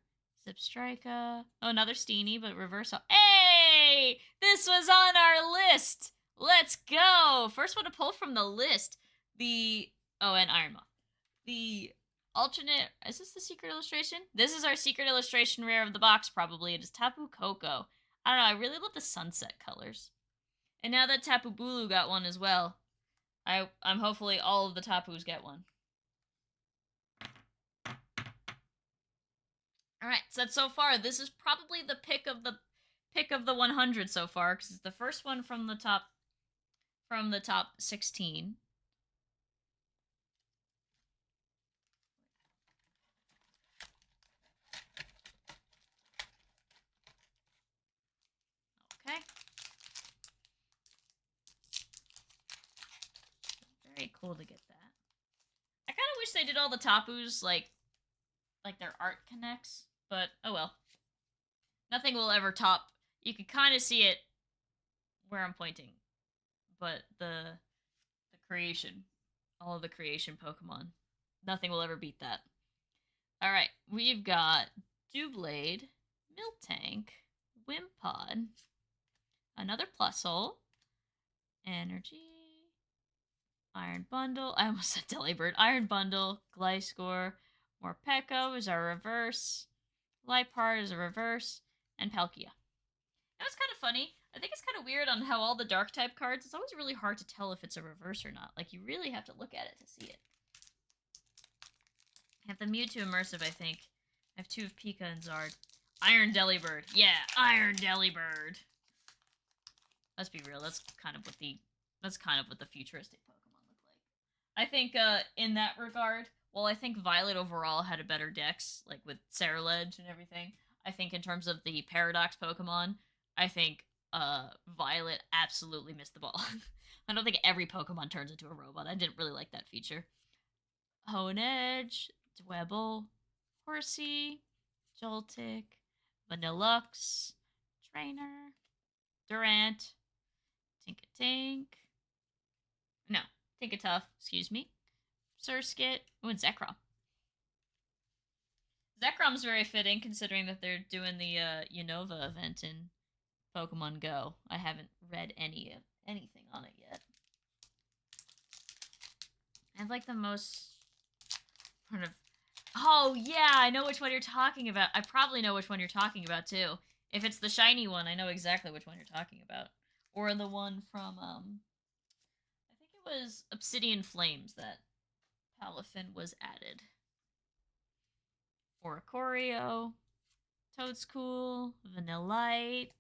Zipstrika. Oh, another Steenie, but reversal. Hey! This was on our list! Let's go! First one to pull from the list. And Iron Moth. The alternate. Is this the secret illustration? This is our secret illustration rare of the box, probably. It is Tapu Koko. I don't know. I really love the sunset colors. And now that Tapu Bulu got one as well, I'm hopefully all of the Tapus get one. All right, so far this is probably the pick of the 100 so far because it's the first one from the top 16. Okay. Very cool to get that. I kind of wish they did all the Tapus like their art connects, but oh well. Nothing will ever top. You can kind of see it where I'm pointing, but the creation, all of the creation Pokemon, nothing will ever beat that. All right, we've got Doublade, Miltank, Wimpod, another Plusle, Energy, Iron Bundle. I almost said Delibird. Iron Bundle, Gliscor, Morpeko is our reverse, Liepard is a reverse, and Palkia. That was kind of funny. I think it's kind of weird on how all the dark type cards, it's always really hard to tell if it's a reverse or not. Like, you really have to look at it to see it. I have the Mewtwo Immersive, I think. I have 2 of Pika and Zard. Iron Delibird. Yeah, Iron Delibird. Let's be real. That's kind of what the futuristic Pokemon look like. I think in that regard, well, I think Violet overall had a better dex, like with Ceruledge and everything. I think in terms of the Paradox Pokemon, I think Violet absolutely missed the ball. I don't think every Pokemon turns into a robot. I didn't really like that feature. Honedge, Dwebble, Horsey, Joltik, Vanillux, Trainer, Durant, Tinkatink. No, Tinkatuff, excuse me. Surskit, and Zekrom. Zekrom's very fitting considering that they're doing the Unova event in Pokemon Go. I haven't read anything on it yet. I have like the most sort of. Oh yeah, I know which one you're talking about. I probably know which one you're talking about too. If it's the shiny one, I know exactly which one you're talking about. Or the one from I think it was Obsidian Flames that Palafin was added. Oricorio, Toadscool, Vanillite,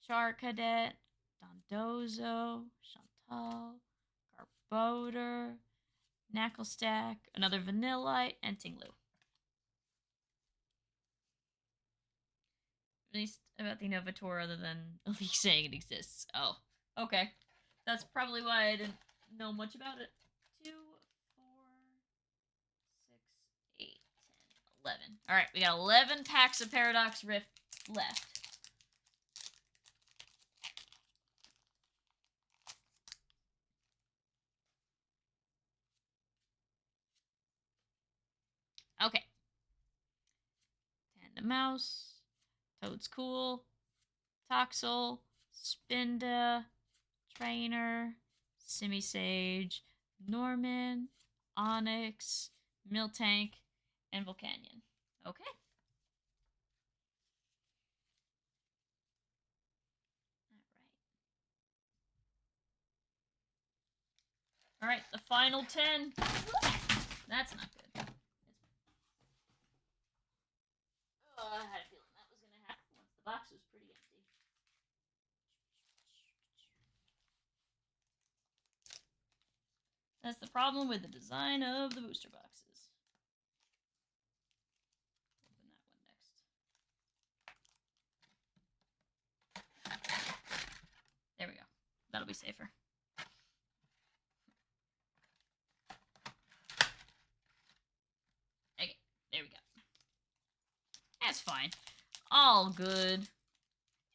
Charcadet, Dondozo, Chantal, Garbodor, Knacklestack, another Vanillite, and Tinglu. At least about the Novator other than a leak saying it exists. Oh, okay. That's probably why I didn't know much about it. 2, 4, 6, 8, 10, 11. Alright, we got 11 packs of Paradox Rift left. Okay. Tandemaus, Toadscool, Toxel, Spinda, Trainer, Simisage, Norman, Onyx, Miltank, and Volcanion. Okay. Alright, the final 10. That's not good. Oh, I had a feeling that was going to happen once the box was pretty empty. That's the problem with the design of the booster boxes. Open that one next. There we go. That'll be safer. Okay, there we go. That's fine. All good.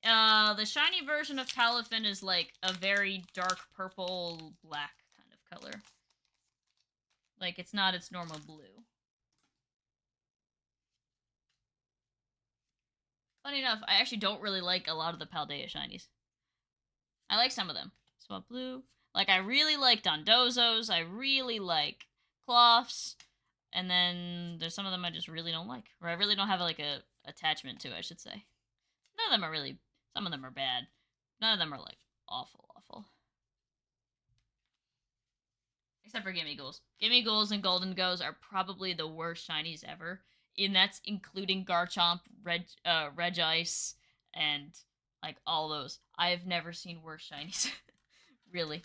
The shiny version of Palafin is like a very dark purple black kind of color. Like, it's not its normal blue. Funny enough, I actually don't really like a lot of the Paldea shinies. I like some of them. Swap Blue. Like, I really like Dondozos. I really like Cloths. And then there's some of them I just really don't like, or I really don't have like a attachment to, I should say. None of them are really. Some of them are bad. None of them are like awful, awful. Except for Gimme Ghouls. Gimme Ghouls and Gholdengo's are probably the worst shinies ever. And that's including Garchomp, Regice, and like all those. I have never seen worse shinies. Really.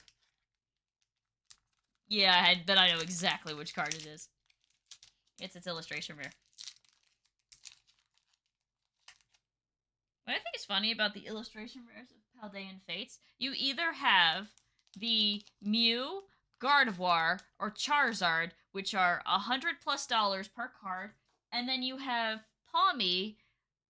Yeah, then I know exactly which card it is. It's its illustration rare. What I think is funny about the illustration rares of Paldean Fates, you either have the Mew, Gardevoir, or Charizard, which are $100+ per card, and then you have Pawmi,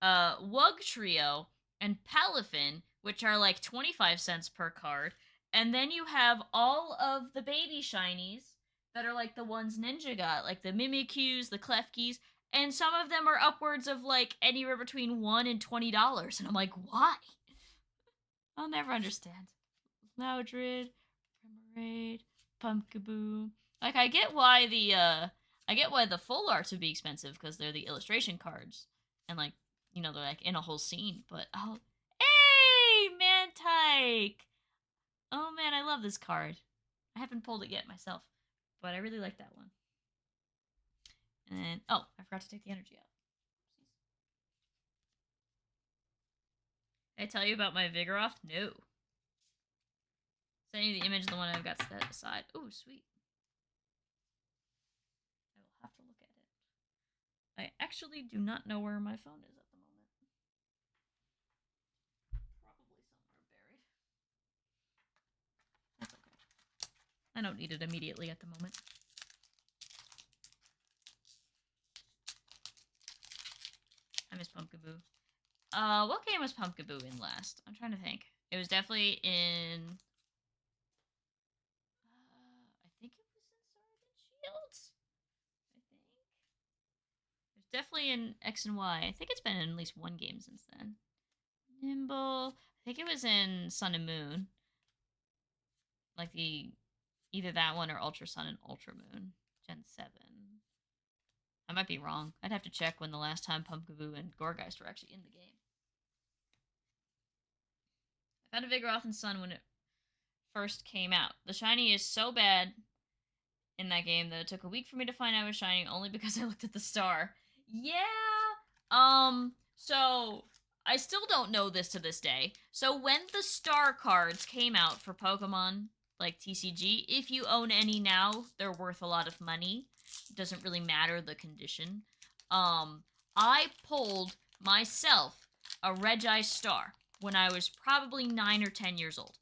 Wugtrio, and Palafin, which are like 25 cents per card, and then you have all of the baby shinies that are like the ones Ninja got, like the Mimikyus, the Klefkis, and some of them are upwards of like anywhere between $1 and $20, and I'm like, why? I'll never understand. Loudred, Remoraid, Pumpkaboo. Like I get why the full arts would be expensive because they're the illustration cards, and like they're like in a whole scene. But hey, Mantike! Oh man, I love this card. I haven't pulled it yet myself, but I really like that one. And then, I forgot to take the energy out. Did I tell you about my Vigoroth? No. Send you the image of the one I've got set aside. Oh, sweet. I will have to look at it. I actually do not know where my phone is at the moment. Probably somewhere buried. That's okay. I don't need it immediately at the moment. I miss Pumpkaboo. What game was Pumpkaboo in last? I'm trying to think. It was definitely in. I think it was in Sword and Shield. I think it was definitely in X and Y. I think it's been in at least one game since then. Nimble. I think it was in Sun and Moon. Like either that one or Ultra Sun and Ultra Moon, Gen 7. I might be wrong. I'd have to check when the last time Pumpkaboo and Gourgeist were actually in the game. I found a Vigoroth and Sun when it first came out. The shiny is so bad in that game that it took a week for me to find out it was shiny only because I looked at the star. Yeah. So I still don't know this to this day. So when the star cards came out for Pokemon like TCG, if you own any now, they're worth a lot of money. It doesn't really matter the condition. I pulled myself a Regice star when I was probably 9 or 10 years old.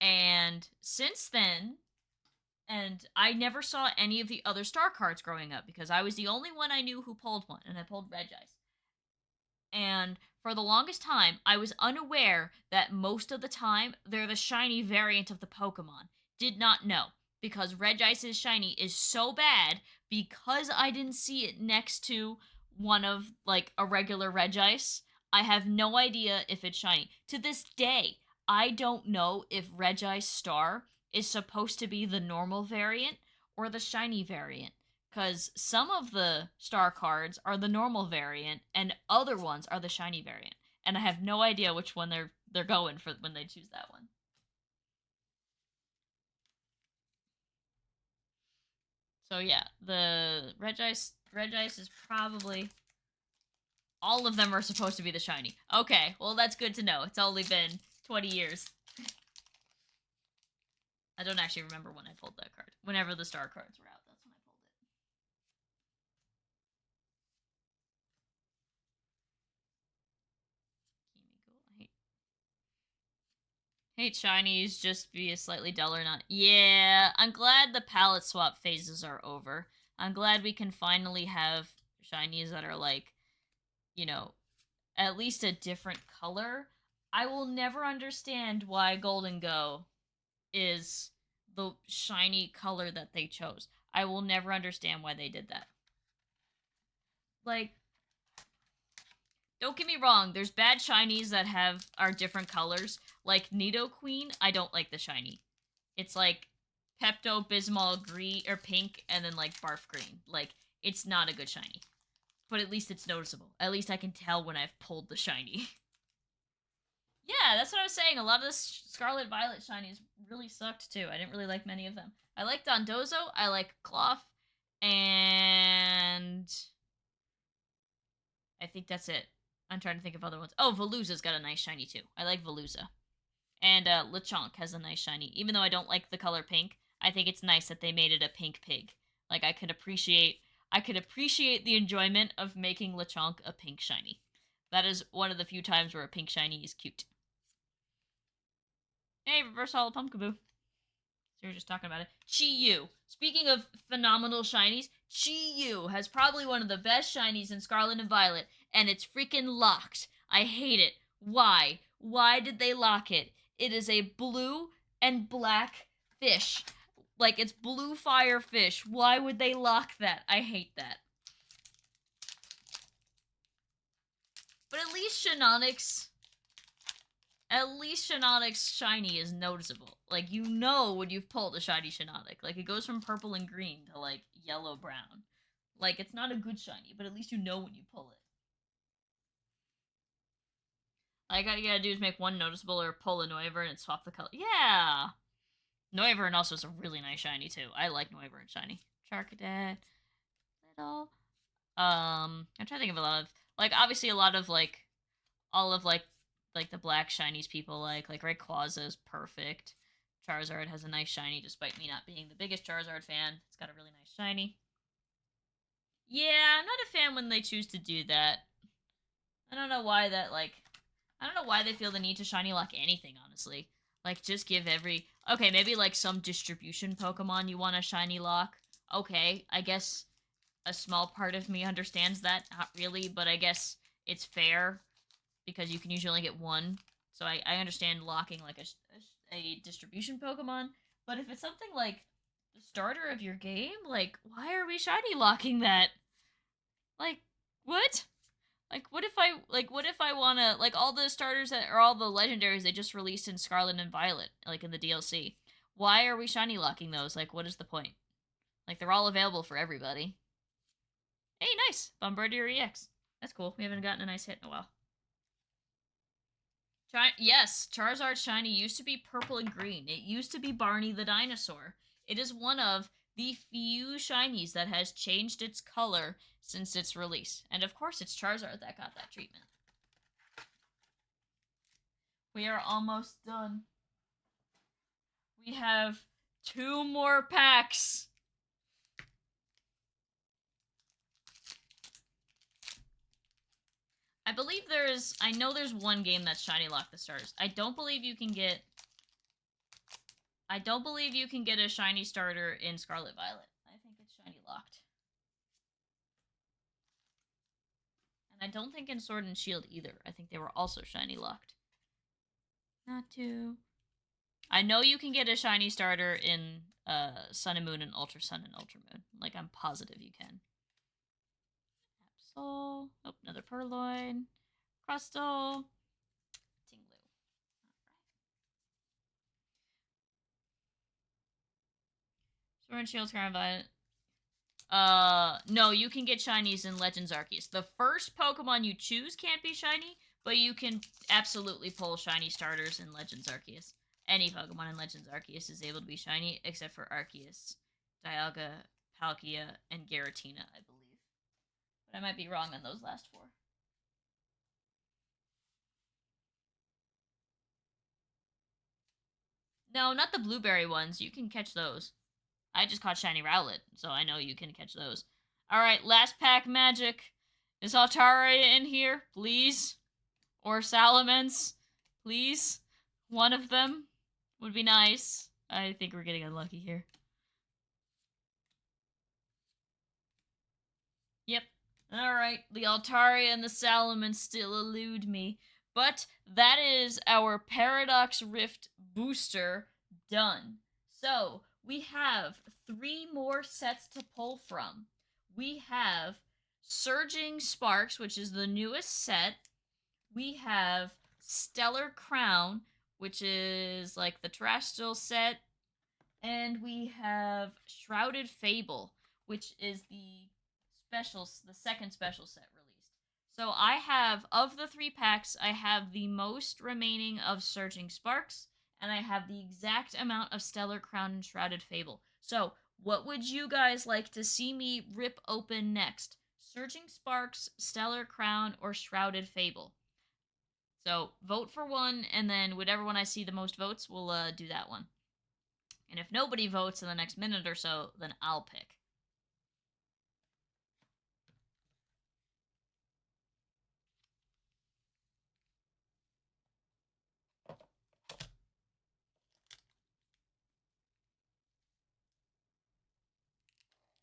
And since then, and I never saw any of the other star cards growing up because I was the only one I knew who pulled one, and I pulled Regice. And for the longest time, I was unaware that most of the time they're the shiny variant of the Pokemon. Did not know because Regice's shiny is so bad because I didn't see it next to one of like a regular Regice. I have no idea if it's shiny. To this day, I don't know if Regice Star is supposed to be the normal variant or the shiny variant. Because some of the star cards are the normal variant and other ones are the shiny variant. And I have no idea which one they're going for when they choose that one. So yeah, the Regice is probably all of them are supposed to be the shiny. Okay, well that's good to know. It's only been 20 years. I don't actually remember when I pulled that card. Whenever the star cards were out, that's when I pulled it. Hate shinies just be a slightly duller not. Yeah, I'm glad the palette swap phases are over. I'm glad we can finally have shinies that are like, at least a different color. I will never understand why Gholdengo is the shiny color that they chose. I will never understand why they did that. Like, don't get me wrong, there's bad shinies that are different colors. Like Nidoqueen, I don't like the shiny. It's like Pepto-Bismol green or pink and then like barf green. Like it's not a good shiny. But at least it's noticeable. At least I can tell when I've pulled the shiny. Yeah, that's what I was saying. A lot of the Scarlet Violet shinies really sucked too. I didn't really like many of them. I like Dondozo, I like Cloth, and I think that's it. I'm trying to think of other ones. Oh, Veluza's got a nice shiny too. I like Veluza. And Lechonk has a nice shiny. Even though I don't like the color pink, I think it's nice that they made it a pink pig. Like I could appreciate the enjoyment of making Lechonk a pink shiny. That is one of the few times where a pink shiny is cute. Hey, Reverse Hollow Pumpkaboo. So you're just talking about it. Chi-Yu. Speaking of phenomenal shinies, Chi-Yu has probably one of the best shinies in Scarlet and Violet, and it's freaking locked. I hate it. Why? Why did they lock it? It is a blue and black fish. Like, it's blue fire fish. Why would they lock that? I hate that. But at least Shiinotic's shiny is noticeable. Like, you know when you've pulled a shiny Shiinotic. Like, it goes from purple and green to, like, yellow-brown. Like, it's not a good shiny, but at least you know when you pull it. Like, all you gotta do is make one noticeable or pull a Noivern and swap the color. Yeah! Noivern also is a really nice shiny, too. I like Noivern shiny. Charcadet. Little. I'm trying to think of a lot of... Like, obviously a lot of, like... All of, like the black shinies people like Rayquaza is perfect. Charizard has a nice shiny despite me not being the biggest Charizard fan. It's got a really nice shiny. Yeah, I'm not a fan when they choose to do that. I don't know why that, like... I don't know why they feel the need to shiny lock anything, honestly. Like, just give every... Okay, maybe, like, some distribution Pokemon you want a shiny lock. Okay, I guess a small part of me understands that. Not really, but I guess it's fair. Because you can usually only get one. So I understand locking like a distribution Pokemon. But if it's something like the starter of your game, like, why are we shiny locking that? Like, what? Like, what if I wanna, like, all the starters that are all the legendaries they just released in Scarlet and Violet, like in the DLC. Why are we shiny locking those? Like, what is the point? Like, they're all available for everybody. Hey, nice! Bombardier EX. That's cool. We haven't gotten a nice hit in a while. Yes, Charizard shiny used to be purple and green. It used to be Barney the dinosaur. It is one of the few shinies that has changed its color since its release. And of course, it's Charizard that got that treatment. We are almost done. We have 2 more packs. I know there's one game that's shiny lock the starters. I don't believe you can get a shiny starter in Scarlet Violet. I think it's shiny locked. And I don't think in Sword and Shield either. I think they were also shiny locked. Not too. I know you can get a shiny starter in Sun and Moon and Ultra Sun and Ultra Moon. Like, I'm positive you can. Absol. Oh, another Purloin. Crustle. Tinglu. Sword and Shield, Scarlet Violet. No, you can get shinies in Legends Arceus. The first Pokemon you choose can't be shiny, but you can absolutely pull shiny starters in Legends Arceus. Any Pokemon in Legends Arceus is able to be shiny, except for Arceus, Dialga, Palkia, and Giratina, I believe. But I might be wrong on those last 4. No, not the blueberry ones. You can catch those. I just caught shiny Rowlet, so I know you can catch those. Alright, last pack magic. Is Altaria in here? Please? Or Salamence? Please? One of them would be nice. I think we're getting unlucky here. Yep. Alright, the Altaria and the Salamence still elude me. But that is our Paradox Rift booster done. So, we have 3 more sets to pull from. We have Surging Sparks, which is the newest set. We have Stellar Crown, which is like the terrestrial set. And we have Shrouded Fable, which is the second special set released. So I have, of the 3 packs, I have the most remaining of Surging Sparks, and I have the exact amount of Stellar Crown and Shrouded Fable. So what would you guys like to see me rip open next? Surging Sparks, Stellar Crown, or Shrouded Fable? So vote for one, and then whatever one I see the most votes, we'll do that one. And if nobody votes in the next minute or so, then I'll pick.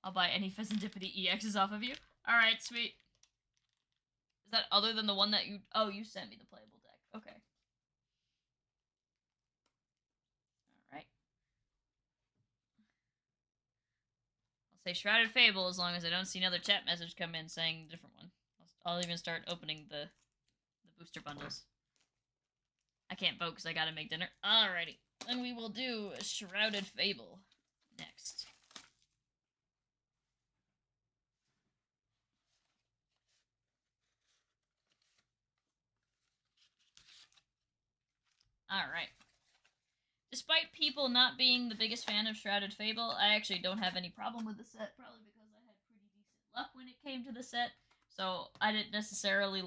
I'll buy any Pheasantipity EXs off of you. Alright, sweet. Is that other than the one that you... Oh, you sent me the playable deck. Okay. Alright. I'll say Shrouded Fable as long as I don't see another chat message come in saying a different one. I'll even start opening the booster bundles. I can't vote because I gotta make dinner. Alrighty. Then we will do Shrouded Fable next. Alright. Despite people not being the biggest fan of Shrouded Fable, I actually don't have any problem with the set, probably because I had pretty decent luck when it came to the set. So I didn't necessarily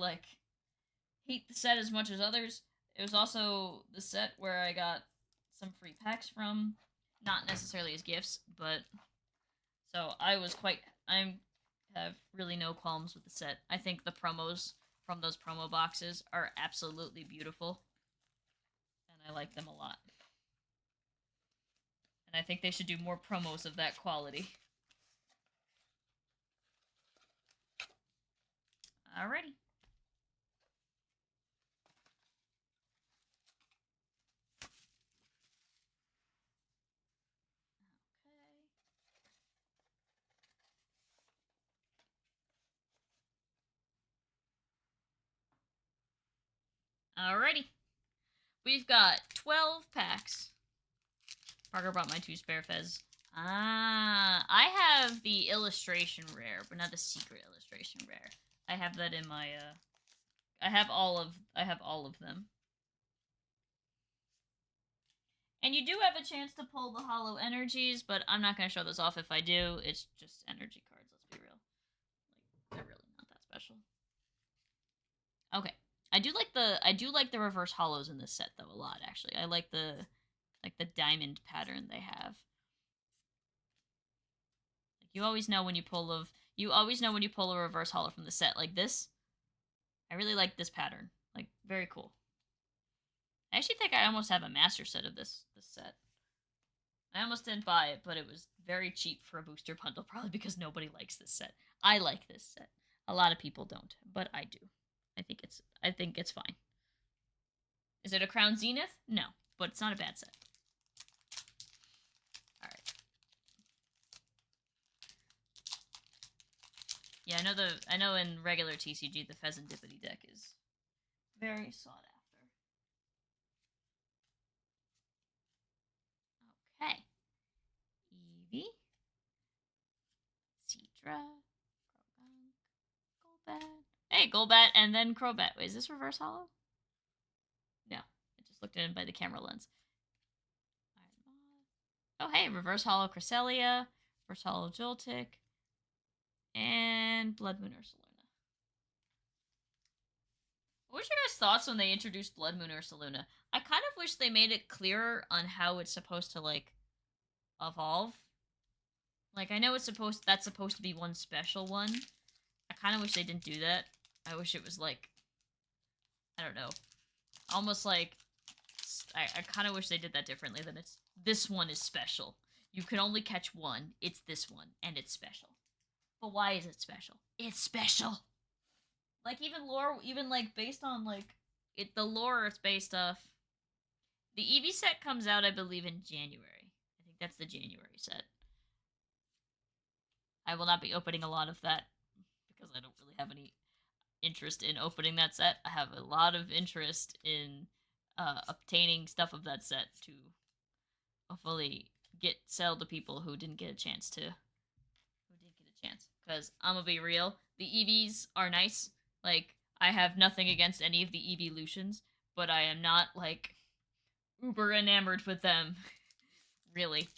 hate the set as much as others. It was also the set where I got some free packs from, not necessarily as gifts, but so I have really no qualms with the set. I think the promos from those promo boxes are absolutely beautiful, and I like them a lot. And I think they should do more promos of that quality. Alrighty. Alrighty. We've got 12 packs. Parker brought my 2 spare fez. I have the illustration rare, but not the secret illustration rare. I have that in my I have all of them. And you do have a chance to pull the hollow energies, but I'm not going to show those off if I do. It's just energy cards, let's be real. They're really not that special. Okay. I do like the reverse hollows in this set though a lot actually. I like the diamond pattern they have. You always know when you pull a reverse hollow from the set like this. I really like this pattern. Like very cool. I actually think I almost have a master set of this set. I almost didn't buy it, but it was very cheap for a booster bundle, probably because nobody likes this set. I like this set. A lot of people don't, but I do. I think it's fine. Is it a Crown Zenith? No, but it's not a bad set. Alright. Yeah, I know in regular TCG the Pheasantipity deck is very sought after. Okay. Eevee. Seadra. Golbat. Hey, Golbat and then Crobat. Wait, is this reverse hollow? No. I just looked at it by the camera lens. Oh, hey, reverse hollow Cresselia. Reverse hollow Joltik. And Blood Moon Ursaluna. What was your guys' thoughts when they introduced Blood Moon Ursaluna? I kind of wish they made it clearer on how it's supposed to, evolve. I know that's supposed to be one special one. I kind of wish they didn't do that. I wish it was, I don't know. Almost I kind of wish they did that differently, that this one is special. You can only catch one. It's this one, and it's special. But why is it special? It's special. Even lore, based on the lore it's based off. The Eevee set comes out, I believe, in January. I think that's the January set. I will not be opening a lot of that because I don't really have any interest in opening that set. I have a lot of interest in obtaining stuff of that set to hopefully sell to people who didn't get a chance to because I'm gonna be real, the EVs are nice. Like, I have nothing against any of the evolutions, but I am not like uber enamored with them. Really.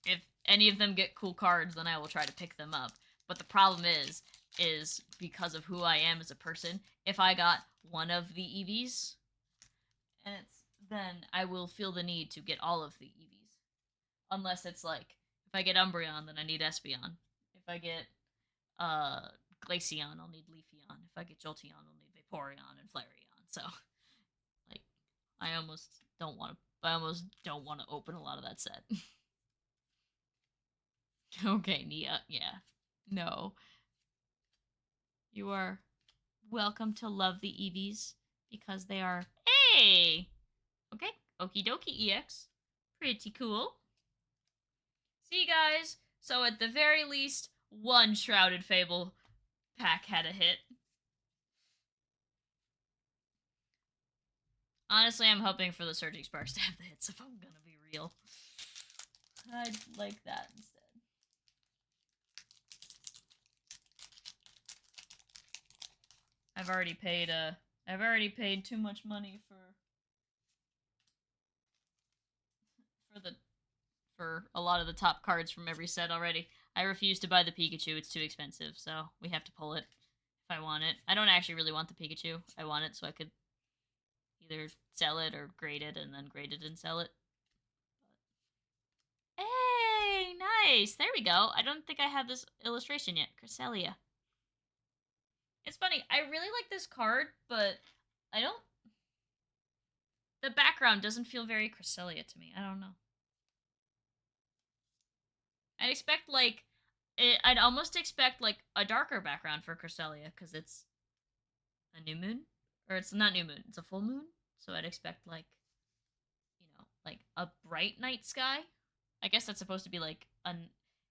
If any of them get cool cards, then I will try to pick them up. But the problem is because of who I am as a person, if I got one of the EVs, then I will feel the need to get all of the EVs. Unless it's like, if I get Umbreon, then I need Espeon. If I get Glaceon, I'll need Leafeon. If I get Jolteon, I'll need Vaporeon and Flareon. So, like, I almost don't want to open a lot of that set. Okay, Nia. Yeah. No. You are welcome to love the EVs because they are. Hey! Okay. Okie dokie EX. Pretty cool. See, guys? So, at the very least, one Shrouded Fable pack had a hit. Honestly, I'm hoping for the Surging Sparks to have the hits if I'm gonna be real. I'd like that instead. I've already paid too much money for a lot of the top cards from every set already. I refuse to buy the Pikachu, it's too expensive, so we have to pull it if I want it. I don't actually really want the Pikachu. I want it so I could either sell it or grade it and then grade it and sell it. Hey, nice. There we go. I don't think I have this illustration yet. Cresselia. It's funny. I really like this card, but I don't. The background doesn't feel very Cresselia to me. I don't know. I'd expect like I'd almost expect like a darker background for Cresselia because it's a new moon, or it's not new moon. It's a full moon, so I'd expect like, like a bright night sky. I guess that's supposed to be like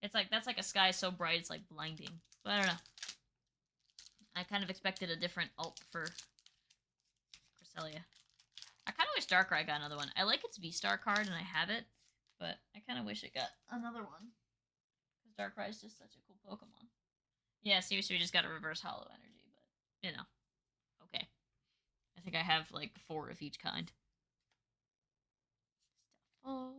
It's like that's like a sky so bright it's like blinding. But I don't know. I kind of expected a different alt for Cresselia. I kind of wish Darkrai got another one. I like its V-Star card and I have it, but I kind of wish it got another one. Because Darkrai is just such a cool Pokemon. Yeah, seriously, we just got a reverse hollow energy, but, okay. I think I have, like, 4 of each kind. Oh.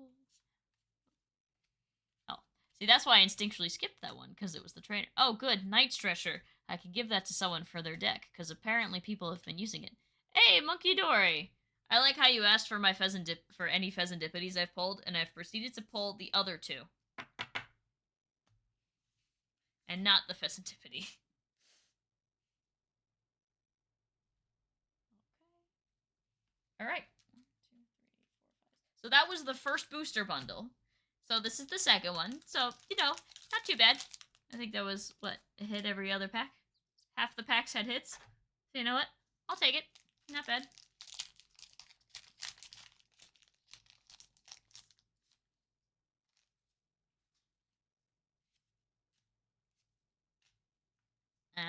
See, that's why I instinctually skipped that one, because it was the trainer. Oh, good, Night Stretcher. I can give that to someone for their deck, because apparently people have been using it. Hey, Monkey Dory! I like how you asked for my for any Pheasantippities I've pulled, and I've proceeded to pull the other 2. And not the Pheasantipity. Okay. Alright. 1, 2, 3, 4, 5. So that was the first booster bundle. So this is the second one. So, not too bad. I think that was, what, a hit every other pack? Half the packs had hits. So you know what? I'll take it. Not bad.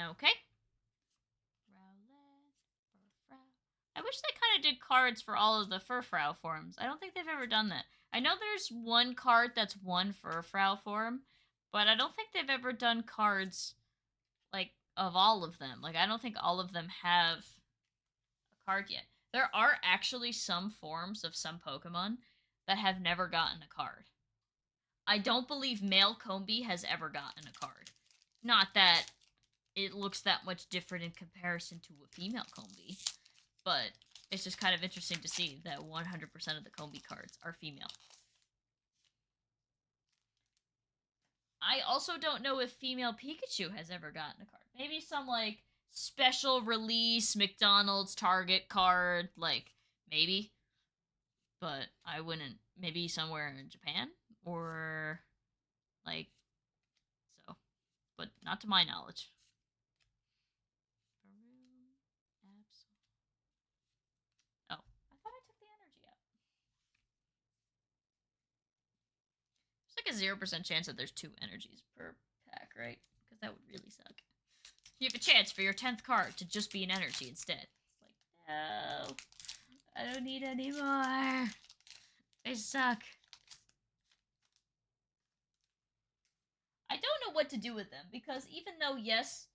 Okay. I wish they kind of did cards for all of the Furfrou forms. I don't think they've ever done that. I know there's one card that's one Furfrou form, but I don't think they've ever done cards, like, of all of them. Like, I don't think all of them have a card yet. There are actually some forms of some Pokemon that have never gotten a card. I don't believe male Combee has ever gotten a card. Not that it looks that much different in comparison to a female Combee, but it's just kind of interesting to see that 100% of the Combee cards are female. I also don't know if female Pikachu has ever gotten a card. Maybe some, like, special release McDonald's Target card, like, maybe. But I wouldn't. Maybe somewhere in Japan? Or, like, so. But not to my knowledge. Oh, I thought I took the energy out. There's like a 0% chance that there's 2 energies per pack, right? Because that would really suck. You have a chance for your 10th card to just be an energy instead. It's like, no, I don't need any more. They suck. what to do with them because even though yes,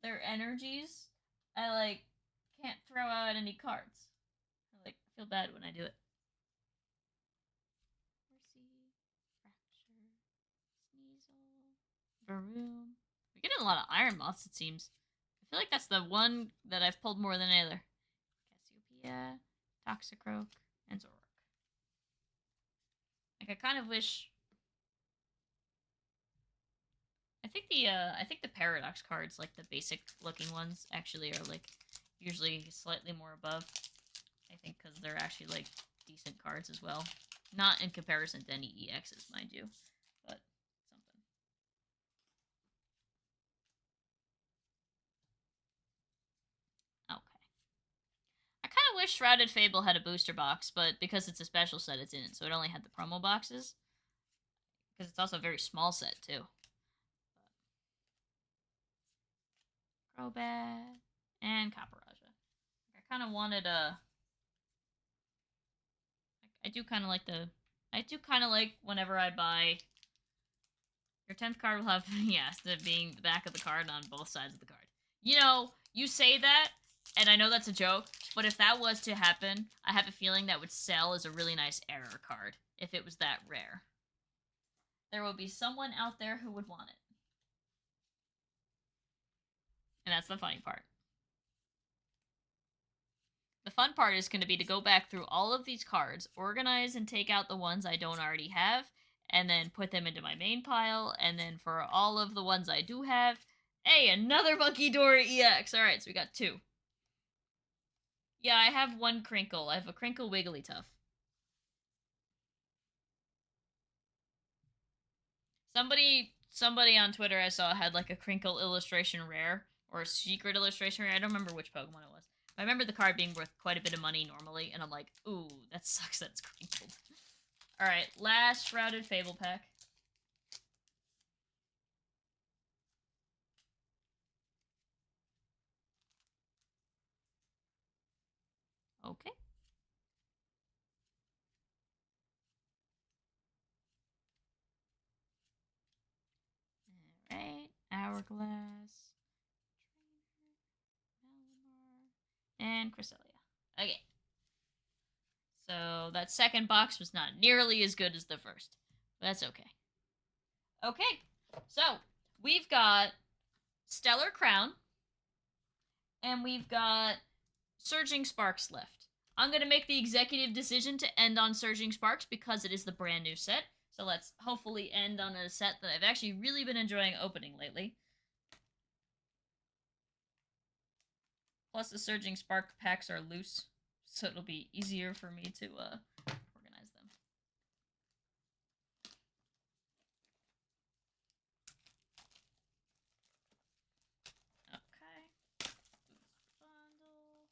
they're energies, I like can't throw out any cards. I like feel bad when I do it. Mercy, Fracture, Sneasel, Varoom. We're getting a lot of Iron Moths, it seems. I feel like that's the one that I've pulled more than any other. Cassiopeia, Toxicroak, and Zoroark. Like I kind of wish. I think the Paradox cards, like the basic looking ones, actually are like usually slightly more above. I think because they're actually like decent cards as well. Not in comparison to any EXs, mind you, but something. Okay. I kind of wish Shrouded Fable had a booster box, but because it's a special set, it didn't, so it only had the promo boxes. Because it's also a very small set, too. Crobat and Caparajah. I kind of wanted a. I do kind of like the. I do kind of like whenever I buy. Your 10th card will have, yes, the being the back of the card on both sides of the card. You know, you say that, and I know that's a joke, but if that was to happen, I have a feeling that would sell as a really nice error card if it was that rare. There will be someone out there who would want it. And that's the funny part. The fun part is going to be to go back through all of these cards, organize and take out the ones I don't already have, and then put them into my main pile, and then for all of the ones I do have, hey, another Munkidora EX! Alright, so we got 2. Yeah, I have 1 Crinkle. I have a Crinkle Wigglytuff. Somebody on Twitter I saw had like a Crinkle illustration rare, or a secret illustration rare. I don't remember which Pokemon it was. I remember the card being worth quite a bit of money normally, and I'm like, ooh, that sucks that it's crinkled. Alright, last Shrouded Fable pack. Okay. Alright, Hourglass, Malamar, and Cresselia. Okay. So that second box was not nearly as good as the first. But that's okay. Okay, so we've got Stellar Crown, and we've got Surging Sparks left. I'm going to make the executive decision to end on Surging Sparks because it is the brand new set. So let's hopefully end on a set that I've actually really been enjoying opening lately. Plus the Surging Spark packs are loose, so it'll be easier for me to organize them. Okay. Bundle.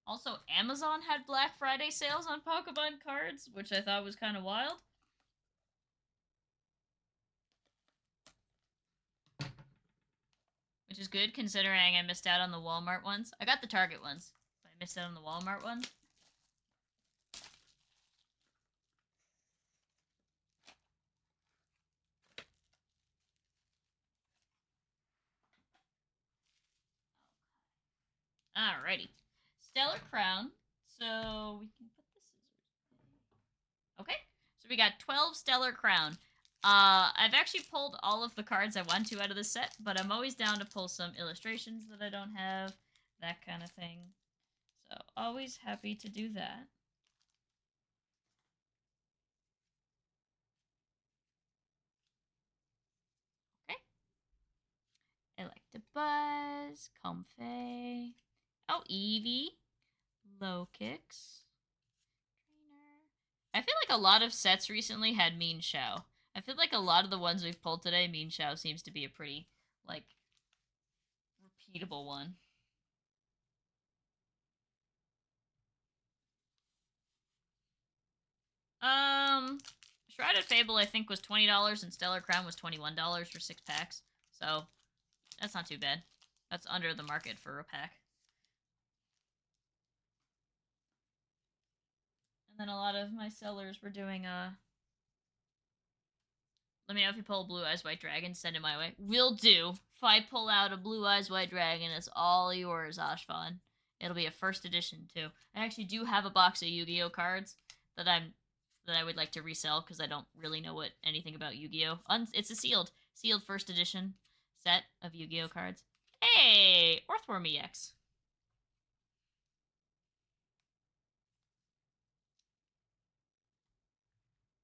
Also, Amazon had Black Friday sales on Pokemon cards, which I thought was kind of wild. Which is good considering I missed out on the Walmart ones. I got the Target ones, but I missed out on the Walmart ones. Alrighty. Stellar Crown. So we can put the scissors. Okay. So we got 12 Stellar Crown. I've actually pulled all of the cards I want to out of this set, but I'm always down to pull some illustrations that I don't have, that kind of thing. So always happy to do that. Okay. Electabuzz, Comfey. Oh, Eevee. Low Kicks. Trainer. I feel like a lot of sets recently had Mienshao. I feel like a lot of the ones we've pulled today, Mienshao seems to be a pretty, like, repeatable one. Shrouded Fable I think was $20 and Stellar Crown was $21 for 6 packs. So that's not too bad. That's under the market for a pack. And then a lot of my sellers were doing let me know if you pull a Blue Eyes White Dragon, send it my way. Will do. If I pull out a Blue Eyes White Dragon, it's all yours, Ashfan. It'll be a first edition too. I actually do have a box of Yu-Gi-Oh cards that I would like to resell because I don't really know anything about Yu-Gi-Oh. It's a sealed first edition set of Yu-Gi-Oh cards. Hey, Earthworm EX.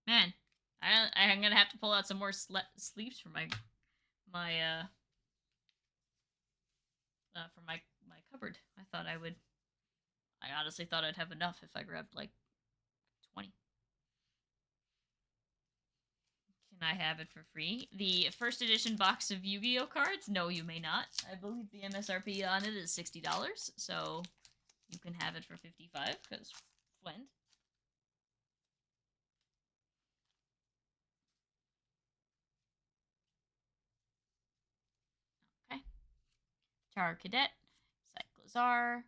Man, I'm gonna have to pull out some more sleeves for my for my cupboard. I honestly thought I'd have enough if I grabbed like 20. Can I have it for free? The first edition box of Yu-Gi-Oh cards? No, you may not. I believe the MSRP on it is $60, so you can have it for $55 because Flint. Okay. Char Cadet, Cyclozar,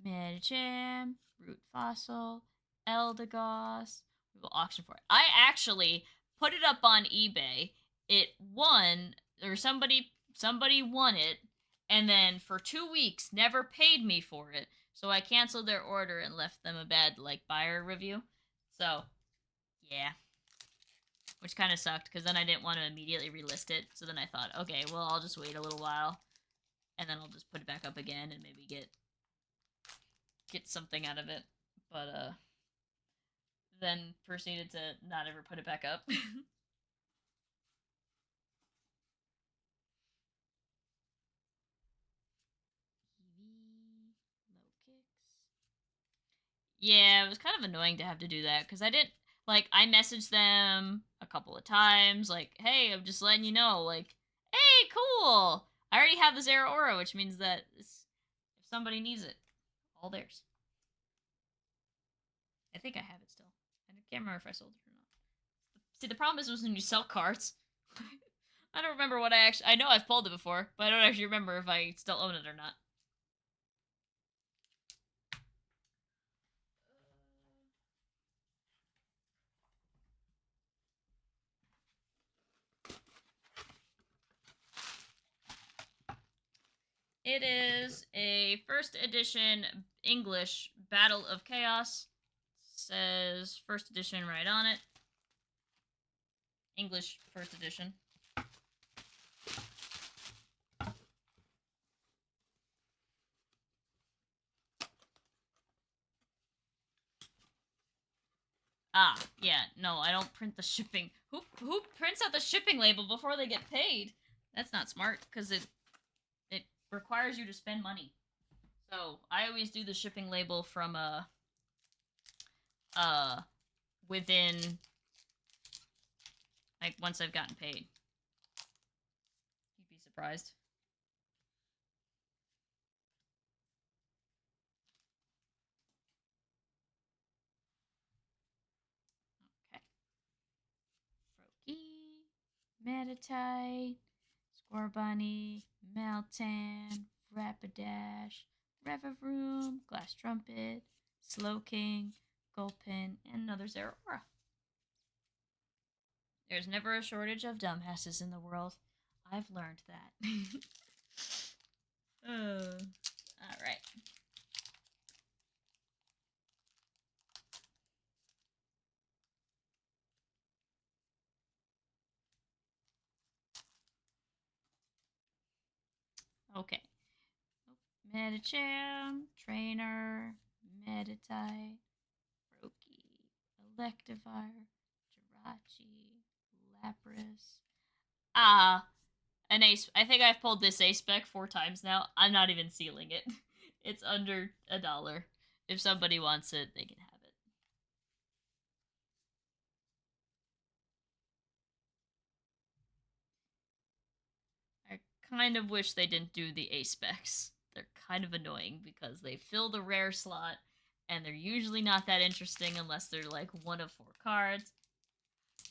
Medicham, Root Fossil, Eldegoss. We will auction for it. I actually put it up on eBay. It won, or somebody won it, and then for 2 weeks never paid me for it. So I canceled their order and left them a bad buyer review. So yeah, which kind of sucked because then I didn't want to immediately relist it. So then I thought, okay, well I'll just wait a little while, and then I'll just put it back up again and maybe get something out of it. But then proceeded to not ever put it back up. Low kicks. Yeah, it was kind of annoying to have to do that because I didn't I messaged them a couple of times, hey, I'm just letting you know, hey, cool. I already have the Zeraora, which means that if somebody needs it, all theirs. I think I have it still. I can't remember if I sold it or not. See, the problem is when you sell cards. I don't remember what I know I've pulled it before, but I don't actually remember if I still own it or not. It is a first edition English Battle of Chaos. It says first edition right on it. English first edition. Ah, yeah, no, I don't print the shipping. Who prints out the shipping label before they get paid? That's not smart because it requires you to spend money. So I always do the shipping label from within once I've gotten paid. You'd be surprised. Froakie, Meditite, Scorbunny, Meltan, Rapidash, Revavroom, Glass Trumpet, Slowking, Gulpin, and another Zeraora. There's never a shortage of dumbasses in the world. I've learned that. Alright. Okay. Medicham, Trainer, Meditite, Froakie, Electivire, Jirachi, Lapras. An ace. I think I've pulled this ace spec 4 times now. I'm not even sealing it. It's under $1. If somebody wants it, they can have it. I kind of wish they didn't do the ace specs. They're kind of annoying because they fill the rare slot and they're usually not that interesting unless they're 1 of 4 cards.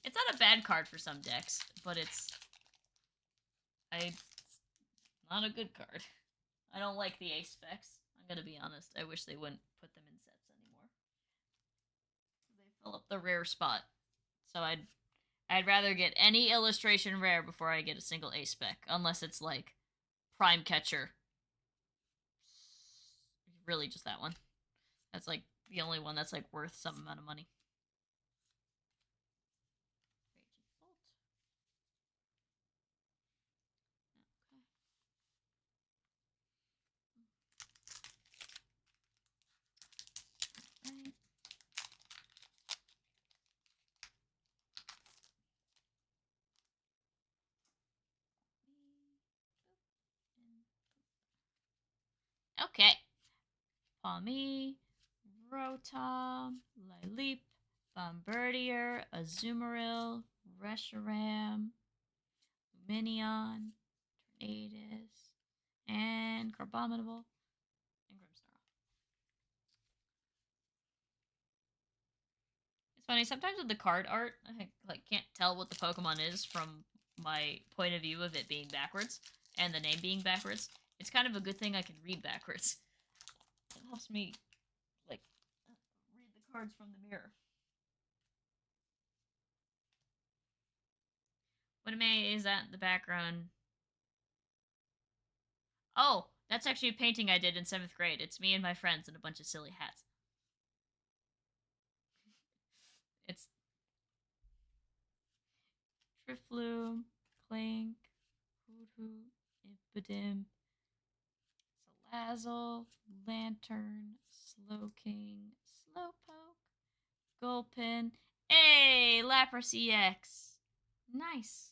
It's not a bad card for some decks, but it's not a good card. I don't like the ace specs. I'm gonna be honest. I wish they wouldn't put them in sets anymore. They fill up the rare spot. So I'd rather get any illustration rare before I get a single ace spec, unless it's like Prime Catcher. Really, just that one. That's like the only one that's like worth some amount of money. Okay. Palmy, Rotom, Lileep, Bombardier, Azumarill, Reshiram, Minion, Tornadus, and Carbonable, and Grimmsnarl. It's funny, sometimes with the card art, I like can't tell what the Pokemon is from my point of view of it being backwards and the name being backwards. It's kind of a good thing I can read backwards. It helps me like read the cards from the mirror. What is that in the background? Oh, that's actually a painting I did in 7th grade. It's me and my friends in a bunch of silly hats. It's Trifloom, Clink, Hoothoot, Impodim, Salazzle, Lantern, Slowking, Slowpoke, Gulpin. Hey, Lapras EX. Nice.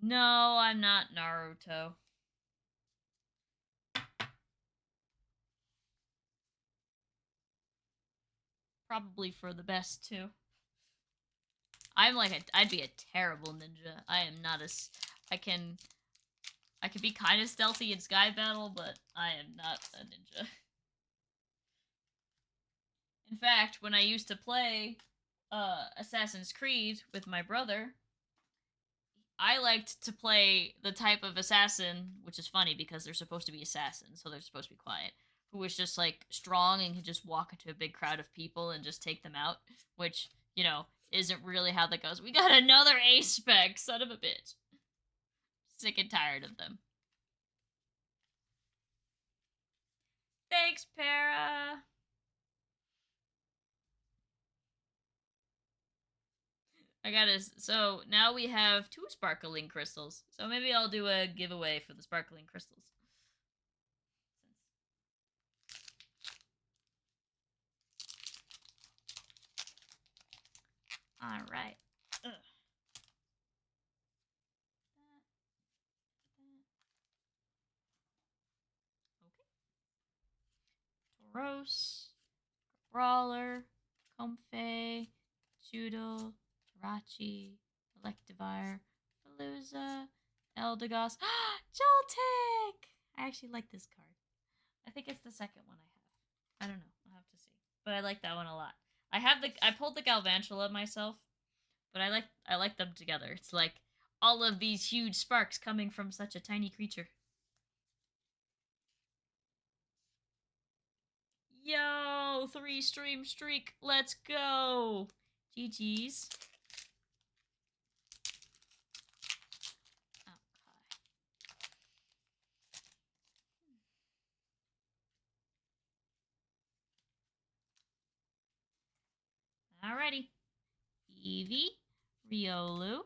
No, I'm not Naruto. Probably for the best too. I'm like I'd be a terrible ninja. I am not as I can be kind of stealthy in Sky Battle, but I am not a ninja. In fact, when I used to play Assassin's Creed with my brother, I liked to play the type of assassin, which is funny because they're supposed to be assassins, so they're supposed to be quiet, who was just like strong and could just walk into a big crowd of people and just take them out, which, isn't really how that goes. We got another ace spec, son of a bitch. Sick and tired of them. Thanks, Para. So now we have 2 sparkling crystals. So maybe I'll do a giveaway for the sparkling crystals. All right. Ugh. Okay. Tauros, Brawler, Comfey, Joodle, Tarachi, Electivire, Palooza, Eldegoss. Joltik! I actually like this card. I think it's the second one I have. I don't know. I'll have to see. But I like that one a lot. I pulled the Galvantula myself, but I like them together. It's like all of these huge sparks coming from such a tiny creature. Yo, 3 stream streak. Let's go. GG's. Alrighty. Eevee, Riolu,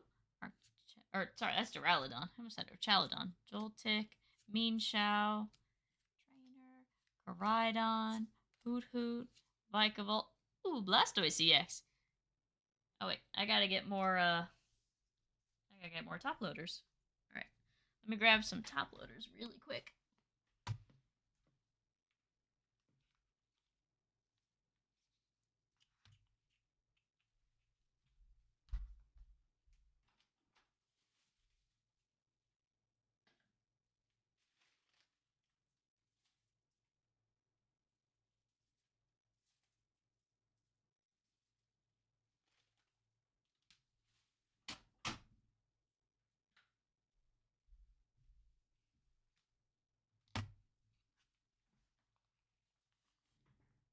sorry, that's Duraludon. I almost said Chaladon. Joltik, Meanshao, Trainer, Koraidon, Hoothoot, Vikavolt. Ooh, Blastoise EX. Oh wait, I gotta get more top loaders. Alright. Let me grab some top loaders really quick.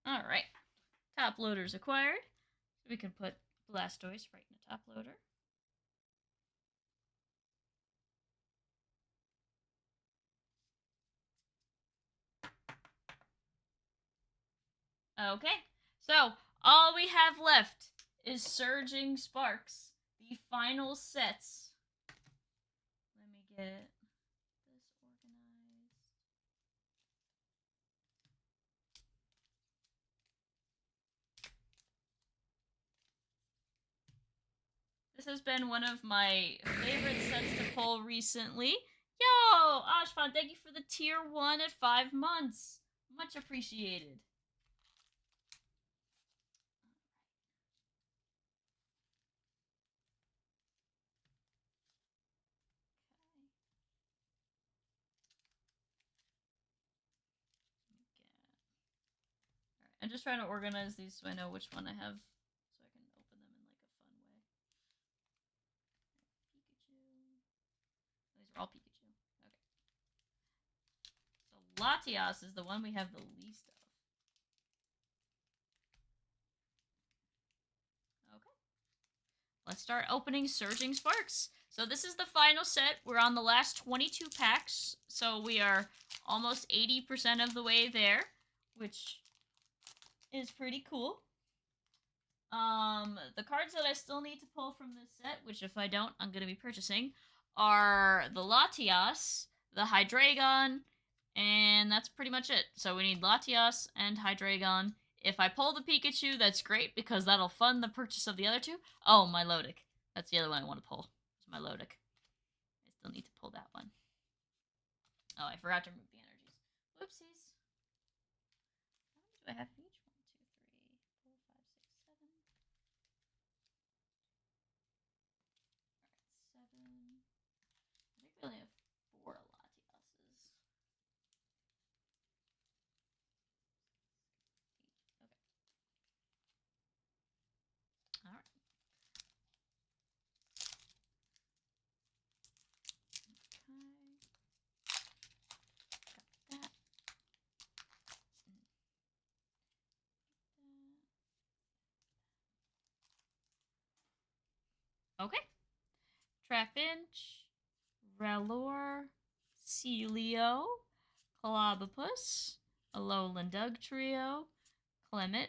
Alright. Top loaders acquired. We can put Blastoise right in the top loader. Okay, so all we have left is Surging Sparks, the final sets. Let me get this organized. This has been one of my favorite sets to pull recently. Yo, Ashfan, thank you for the tier 1 at 5 months. Much appreciated. I'm just trying to organize these so I know which one I have, so I can open them in like a fun way. Pikachu. These are all Pikachu. Okay. So Latias is the one we have the least of. Okay. Let's start opening Surging Sparks. So this is the final set. We're on the last 22 packs, so we are almost 80% of the way there, which is pretty cool. The cards that I still need to pull from this set, which if I don't, I'm gonna be purchasing, are the Latias, the Hydreigon, and that's pretty much it. So we need Latias and Hydreigon. If I pull the Pikachu, that's great because that'll fund the purchase of the other two. Oh, Milotic. That's the other one I want to pull. It's Milotic. I still need to pull that one. Oh, I forgot to remove the energies. Whoopsies. How many do I have each? 1, 2, 3, 4, 5, 6, 7. Alright, 7. I think we only have 4 Latiases. Okay. Alright. Okay. Got that. Okay. Trapinch, Rellor, Celio, Clobopus, Alolan Dugtrio, Clement,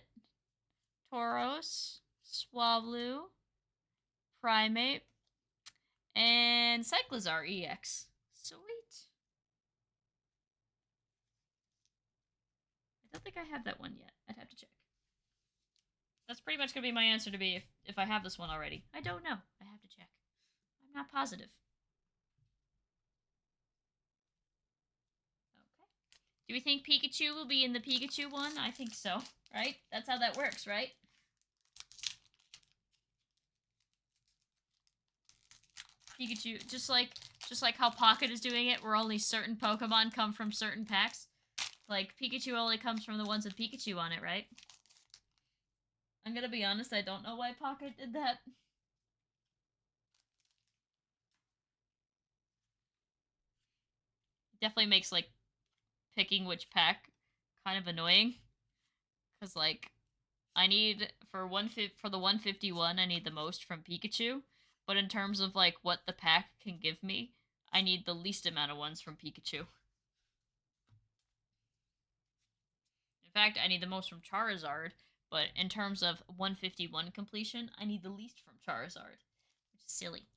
Tauros, Swablu, Primate, and Cyclizar EX. Sweet. I don't think I have that one yet. I'd have to check. That's pretty much going to be my answer to be if I have this one already. I don't know. I have to check. I'm not positive. Okay. Do we think Pikachu will be in the Pikachu one? I think so, right? That's how that works, right? Pikachu, just like how Pocket is doing it, where only certain Pokemon come from certain packs. Like, Pikachu only comes from the ones with Pikachu on it, right? I'm gonna be honest, I don't know why Pocket did that. Definitely makes, like, picking which pack kind of annoying. Because, like, I need, for the 151, I need the most from Pikachu. But in terms of, like, what the pack can give me, I need the least amount of ones from Pikachu. In fact, I need the most from Charizard, but in terms of 151 completion, I need the least from Charizard, which is silly.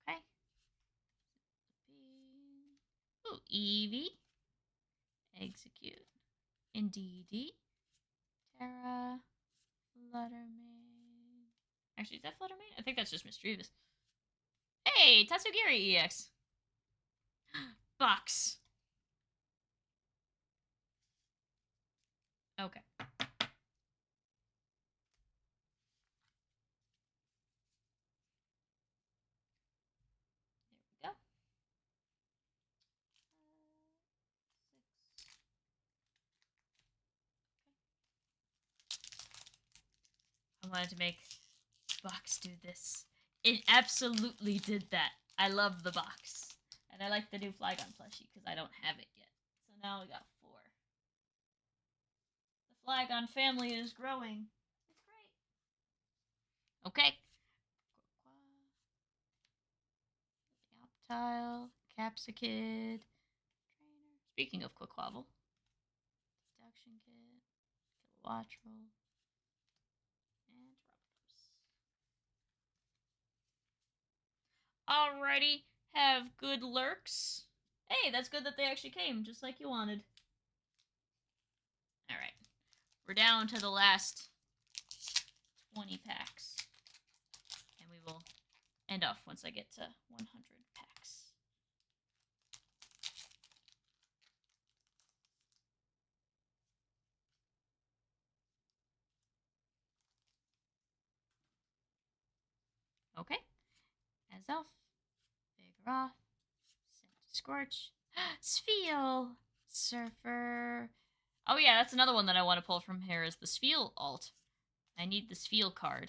Okay. Ooh, Eevee. Execute. Indeedee. Terra. Fluttermane. Actually, is that Fluttermane? I think that's just Misdreavus. Hey, Tatsugiri EX. Box. Okay. There we go. 6. wanted to make box do this. It absolutely did that. I love the box. And I like the new Flygon plushie because I don't have it yet. So now we got 4. The Flygon family is growing. It's great. Okay. Optile, Capsicid, Trainer. Speaking of Quaquaval, Deduction Kit, Kilowattrel, and Rapaport. Alrighty, have good lurks. Hey, that's good that they actually came, just like you wanted. Alright, we're down to the last 20 packs. And we will end off once I get to 100 packs. Okay. Azelf, Vigoroth, Scorch, Spheal, Surfer. Oh yeah, that's another one that I want to pull from here is the Spheal alt. I need the Spheal card.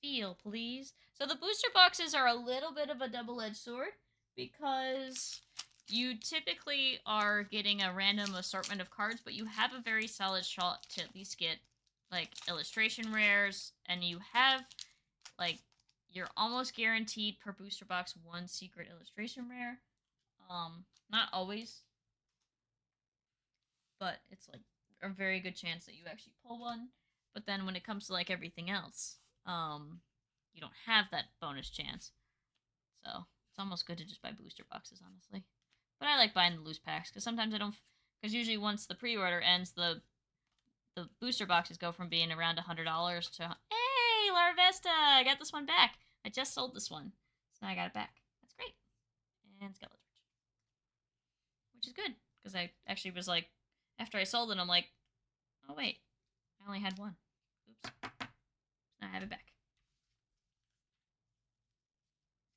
Spheal, please. So the booster boxes are a little bit of a double-edged sword because you typically are getting a random assortment of cards, but you have a very solid shot to at least get like illustration rares, and you have like you're almost guaranteed per booster box 1 secret illustration rare. Not always, but it's like a very good chance that you actually pull one. But then when it comes to like everything else, you don't have that bonus chance. So it's almost good to just buy booster boxes, honestly. But I like buying the loose packs because sometimes I don't. Because usually once the pre-order ends, the booster boxes go from being around $100 to hey, Larvesta, I got this one back. I just sold this one, so now I got it back. That's great. And Skeletorch, which is good because I actually was like, after I sold it, I'm like, oh wait, I only had one. Oops. Now I have it back.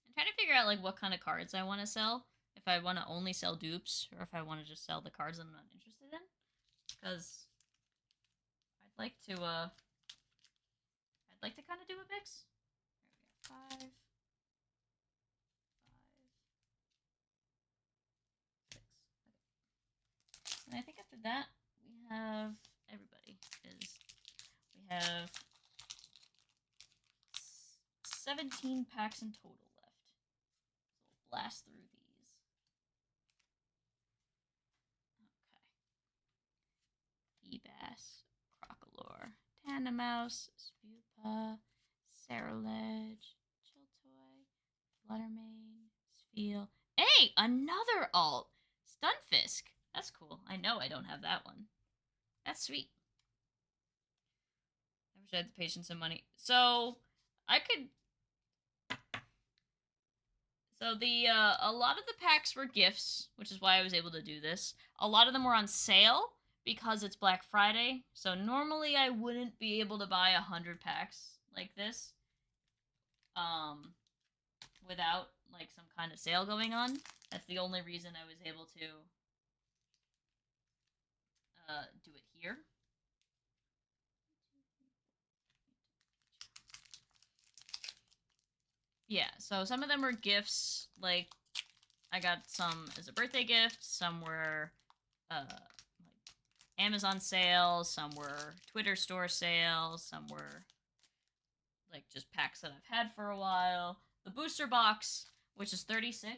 I'm trying to figure out like what kind of cards I want to sell. If I want to only sell dupes, or if I want to just sell the cards I'm not interested in, because I'd like to kind of do a mix. There we go. 5, 5, 6. Okay. And I think after that we have everybody. We have 17 packs in total left. So we'll blast through these. Okay. Ebass, Crocolore, Tandemaus, Spupa, Ceruledge, Chiltoy, Fluttermane, Spheal. Hey, another alt! Stunfisk. That's cool. I know I don't have that one. That's sweet. I wish I had the patience and money. So, I could... So a lot of the packs were gifts, which is why I was able to do this. A lot of them were on sale because it's Black Friday. So normally I wouldn't be able to buy 100 packs like this, without like some kind of sale going on. That's the only reason I was able to do it here. Yeah, so some of them were gifts, like I got some as a birthday gift, some were like Amazon sales, some were Twitter store sales, some were like just packs that I've had for a while. The booster box, which is 36,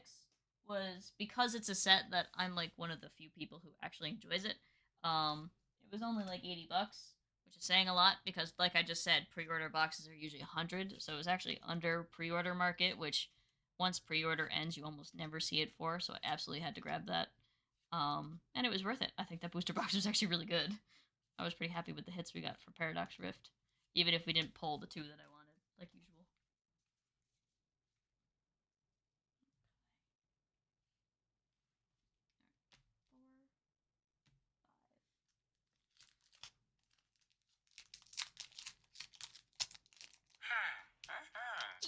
was because it's a set that I'm like one of the few people who actually enjoys it. It was only like $80, which is saying a lot because, like I just said, pre-order boxes are usually 100, so it was actually under pre-order market, which once pre-order ends, you almost never see it for. So I absolutely had to grab that, and it was worth it. I think that booster box was actually really good. I was pretty happy with the hits we got for Paradox Rift, even if we didn't pull the 2 that I wanted, like usual.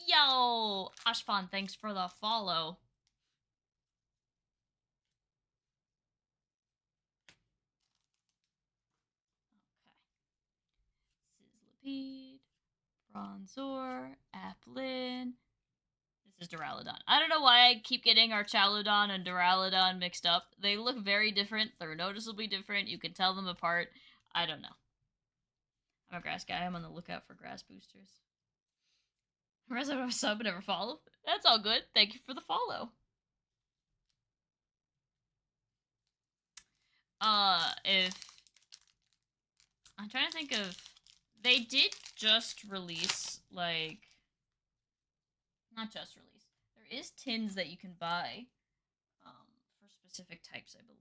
Yo, Ashfan, thanks for the follow. Bronzor, Applin. This is Duraludon. I don't know why I keep getting Archaludon and Duraludon mixed up. They look very different. They're noticeably different. You can tell them apart. I don't know. I'm a grass guy. I'm on the lookout for grass boosters. Whereas I have a sub and never follow. That's all good. Thank you for the follow. If I'm trying to think of, they did just release like, not just release. There is tins that you can buy, for specific types, I believe.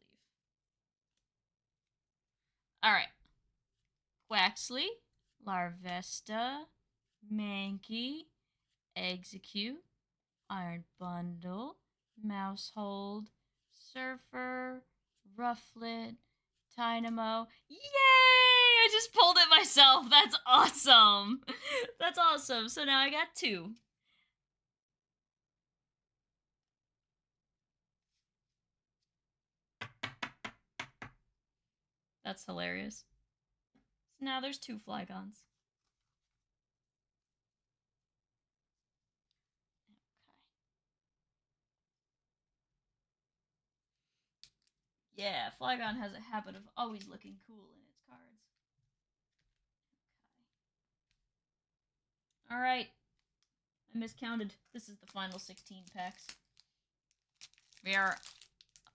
All right, Quaxley, Larvesta, Mankey, Execute, Iron Bundle, Mousehold, Surfer, Rufflet, Dynamo. Yay! I just pulled it myself. That's awesome. That's awesome. So now I got 2. That's hilarious. So now there's 2 Flygons. Yeah, Flygon has a habit of always looking cool in its cards. Okay. Alright. I miscounted. This is the final 16 packs. We are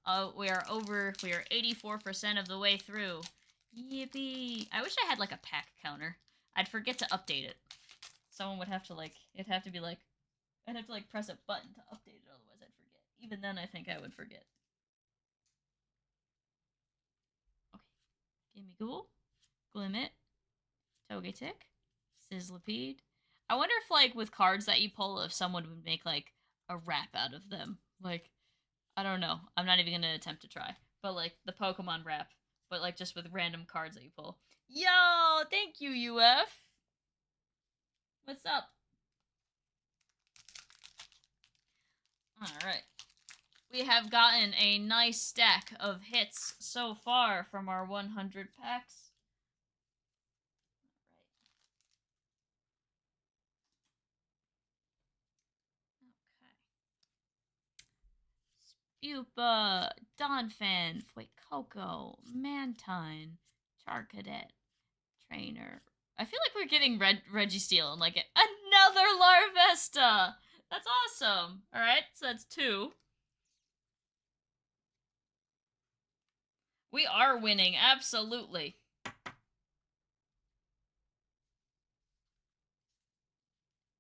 84% of the way through. Yippee! I wish I had like a pack counter. I'd forget to update it. Someone would have to it'd have to be like, I'd have to like press a button to update it, otherwise I'd forget. Even then I think I would forget. Okay. Gimmighoul, Glimmet, Togetic, Sizzlipede. I wonder if like with cards that you pull, if someone would make like a rap out of them. Like, I don't know. I'm not even gonna attempt to try. But like the Pokemon rap, but like just with random cards that you pull. Yo, thank you, UF. What's up? Alright. We have gotten a nice stack of hits so far from our 100 packs. Okay. Spupa, Donphan, Fuecoco, Mantine, Charcadet, Trainer. I feel like we're getting Registeel and like another Larvesta. That's awesome. All right, so that's 2. We are winning, absolutely.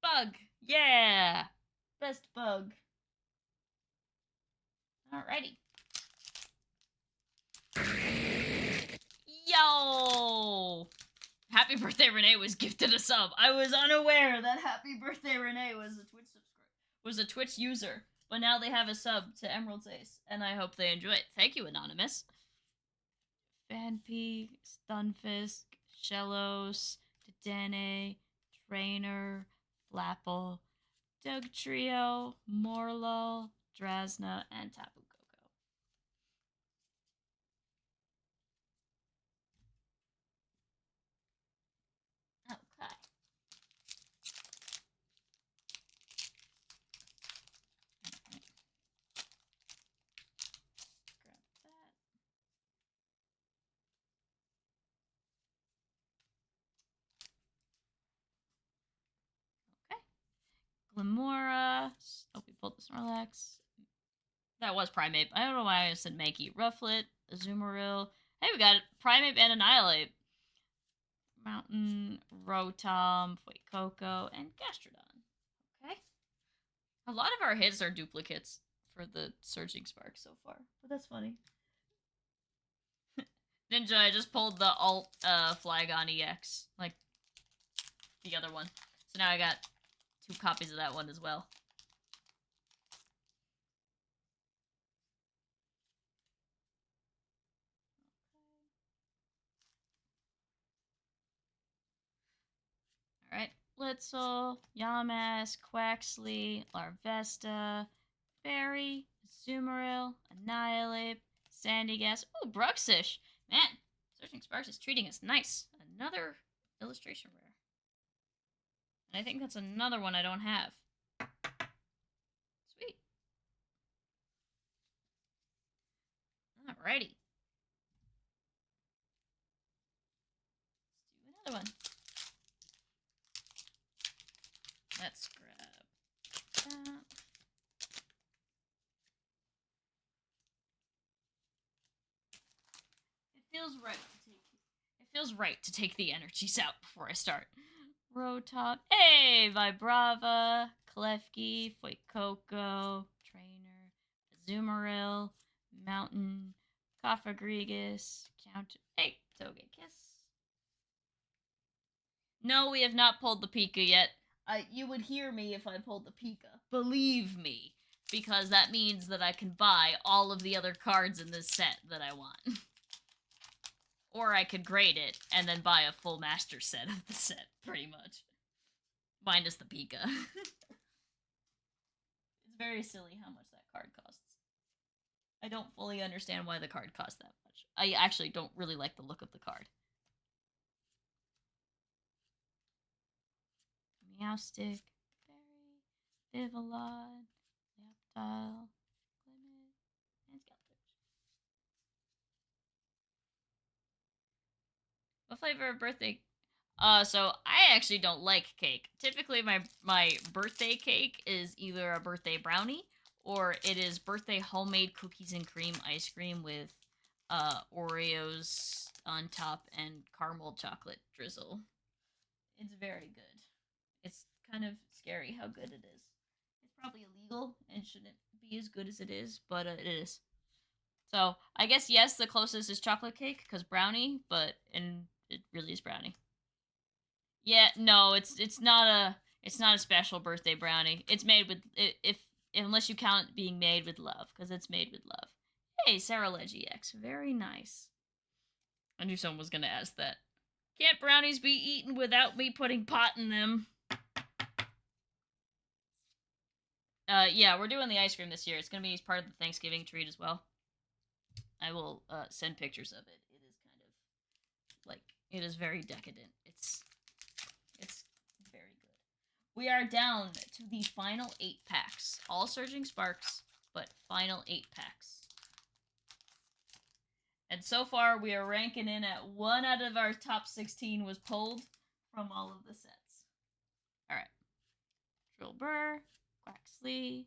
Bug, yeah, best bug. Alrighty. Yo! Happy Birthday Renee was gifted a sub. I was unaware that Happy Birthday Renee was a Twitch user, but now they have a sub to Emerald's Ace, and I hope they enjoy it. Thank you, Anonymous. Fanpy, Stunfisk, Shellos, Dedenne, Trainer, Flapple, Dugtrio, Morlul, Drasna, and Tapu Koko. Okay. Glimora. Oh, we pulled the Snorlax. That was Primeape. I don't know why I said Mankey. Rufflet, Azumarill. Hey, we got Primeape and Annihilate. Mountain, Rotom, Fuecoco, and Gastrodon. Okay. A lot of our hits are duplicates for the Surging Spark so far, but that's funny. Ninja, I just pulled the alt Flygon EX, like the other one. So now I got 2 copies of that one as well. Alright, Blitzel, Yamask, Quaxley, Larvesta, Fairy, Azumarill, Annihilate, Sandygast. Ooh, Bruxish! Man, Searching Sparks is treating us nice. Another illustration rare. I think that's another one I don't have. Sweet. Alrighty. Let's do another one. Let's grab that. It feels right to take the energies out before I start. Rotop. Hey, Vibrava, Klefki, Fuecoco, Trainer, Azumarill, Mountain, Cofagrigus, Count. Hey, Togekiss. No, we have not pulled the Pika yet. You would hear me if I pulled the Pika. Believe me. Because that means that I can buy all of the other cards in this set that I want. Or I could grade it and then buy a full master set of the set, pretty much. Minus the Pika. It's very silly how much that card costs. I don't fully understand why the card costs that much. I actually don't really like the look of the card. Meowstic, Berry, Vivillon, Reptile, Glimmet, and Skeletors. What flavor of birthday? So I actually don't like cake. Typically, my birthday cake is either a birthday brownie or it is birthday homemade cookies and cream ice cream with Oreos on top and caramel chocolate drizzle. It's very good. It's kind of scary how good it is. It's probably illegal and shouldn't be as good as it is, but it is. So I guess yes, the closest is chocolate cake because brownie, but and it really is brownie. Yeah, no, it's not a special birthday brownie. It's made with if unless you count it being made with love because it's made with love. Hey, Sarah X, very nice. I knew someone was gonna ask that. Can't brownies be eaten without me putting pot in them? Yeah, we're doing the ice cream this year. It's gonna be part of the Thanksgiving treat as well. I will send pictures of it. It is kind of like it is very decadent. It's very good. We are down to the final 8 packs. All Surging Sparks, but final 8 packs. And so far, we are ranking in at 1 out of our top 16 was pulled from all of the sets. Alright. Drillbur, Quaxley,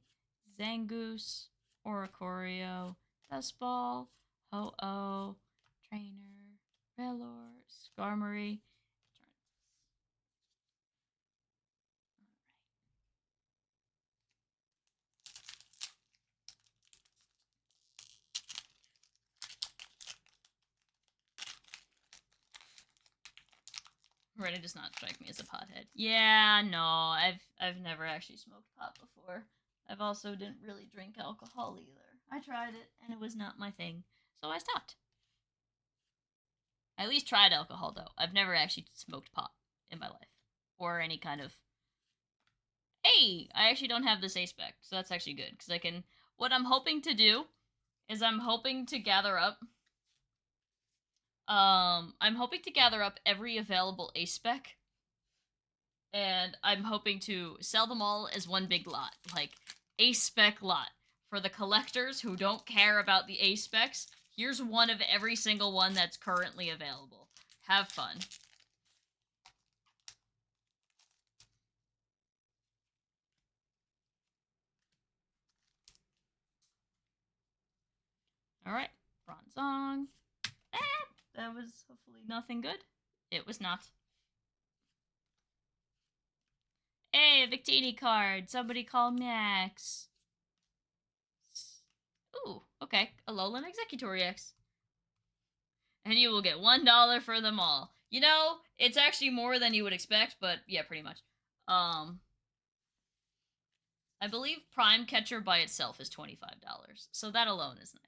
Zangoose, Oricorio, Dustball, Ho-Oh, Trainer, Velor, Skarmory. Reddit does not strike me as a pothead. Yeah, no, I've never actually smoked pot before. I've also didn't really drink alcohol either. I tried it and it was not my thing, so I stopped. I at least tried alcohol though. I've never actually smoked pot in my life or any kind of. Hey, I actually don't have this A spec, so that's actually good because I can. What I'm hoping to do is I'm hoping to gather up. I'm hoping to gather up every available A spec and I'm hoping to sell them all as one big lot, like A spec lot. For the collectors who don't care about the A specs, here's one of every single one that's currently available. Have fun. Alright, Bronzong. That was hopefully nothing good. It was not. Hey, a Victini card. Somebody call Max. Ooh, okay. Alolan Executory X. And you will get $1 for them all. You know, it's actually more than you would expect, but yeah, pretty much. I believe Prime Catcher by itself is $25, so that alone is nice.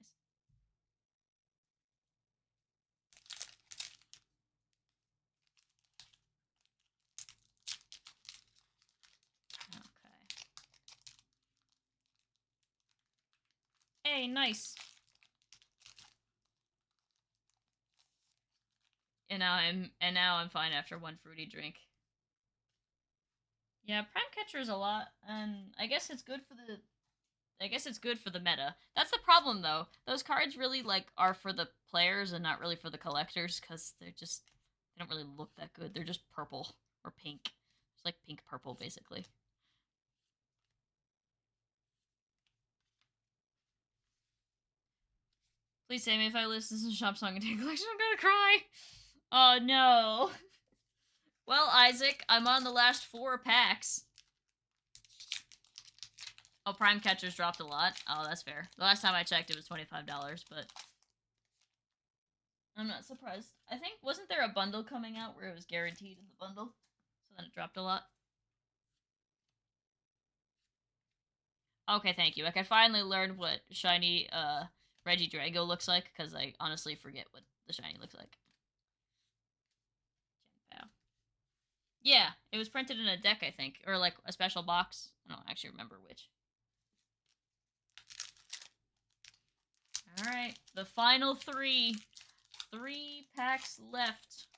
Okay. Hey, nice. And now I'm fine after one fruity drink. Yeah, Prime Catcher is a lot, and I guess it's good for the. I guess it's good for the meta. That's the problem, though. Those cards really like are for the players and not really for the collectors, because they don't really look that good. They're just purple or pink. It's like pink purple, basically. Please save me if I listen to Shop Song and Take Collection. I'm gonna cry. Oh no. Well, Isaac, I'm on the last 4 packs. Oh, Prime Catcher's dropped a lot. Oh, that's fair. The last time I checked, it was $25, but I'm not surprised. I think, wasn't there a bundle coming out where it was guaranteed in the bundle? So then it dropped a lot. Okay, thank you. I can finally learn what shiny Regidrago looks like, because I honestly forget what the shiny looks like. Yeah, it was printed in a deck, I think, or like a special box. I don't actually remember which. All right, the final 3. 3 packs left.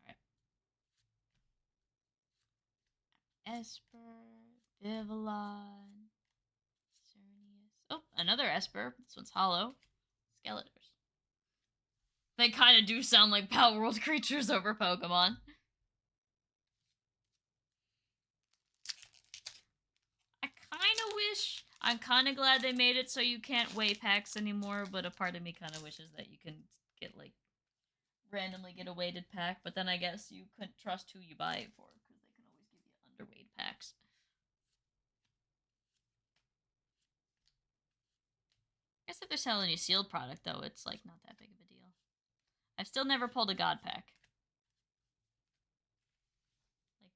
All right. Esper, Vivillon, Cernius. Oh, another Esper. This one's hollow. Skeletors. They kind of do sound like Palworld creatures over Pokemon. I kind of wish. I'm kind of glad they made it so you can't weigh packs anymore, but a part of me kind of wishes that you can get, like, randomly get a weighted pack, but then I guess you couldn't trust who you buy it for, because they can always give you underweight packs. I guess if they're selling you sealed product, though, it's, like, not that big of a deal. I've still never pulled a God pack. Like,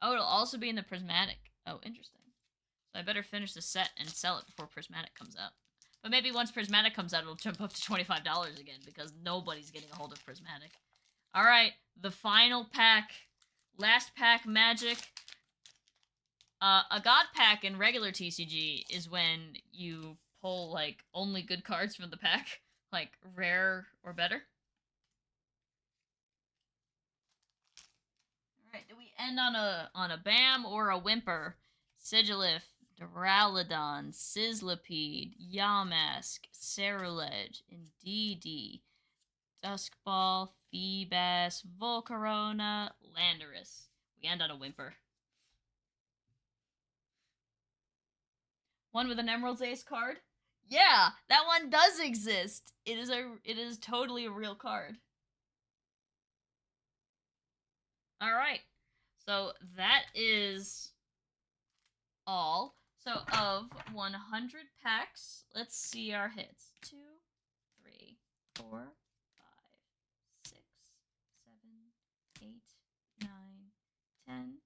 oh, it'll also be in the Prismatic. Oh, interesting. So I better finish the set and sell it before Prismatic comes out. But maybe once Prismatic comes out, it'll jump up to $25 again, because nobody's getting a hold of Prismatic. Alright, the final pack. Last pack magic. A God pack in regular TCG is when you pull, like, only good cards from the pack. Like, rare or better. Alright, do we end on a BAM or a whimper? Sigilyph, Duraludon, Sizzlipede, Yamask, Cerulege, Indeedee, Duskball, Feebas, Volcarona, Landorus. We end on a whimper. One with an Emerald's Ace card? Yeah, that one does exist. It is totally a real card. All right. So that is all. So of 100 packs, let's see our hits. 2, 3, 4, 5, 6, 7, 8, 9, 10,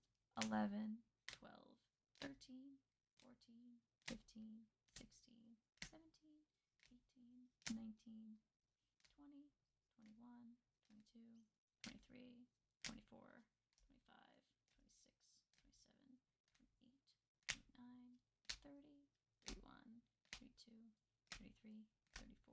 11, 12, 13, 14, 15, 16, 17, 18, 19, 20, 21, 22, 23, 24, 25, 26, 27, 28, 29, 30, 31, 32, 33, 34,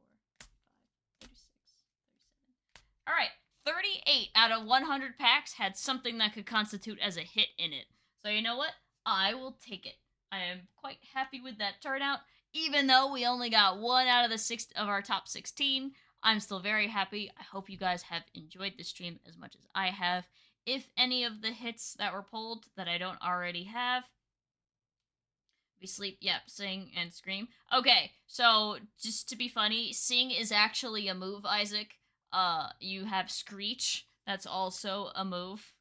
35, 36, 37. All right, 38 out of 100 packs had something that could constitute as a hit in it. So you know what? I will take it. I am quite happy with that turnout. Even though we only got 1 out of the 6 of our top 16, I'm still very happy. I hope you guys have enjoyed the stream as much as I have. If any of the hits that were pulled that I don't already have, we sleep, yep, sing, and scream. Okay, so just to be funny, sing is actually a move, Isaac. You have screech, that's also a move.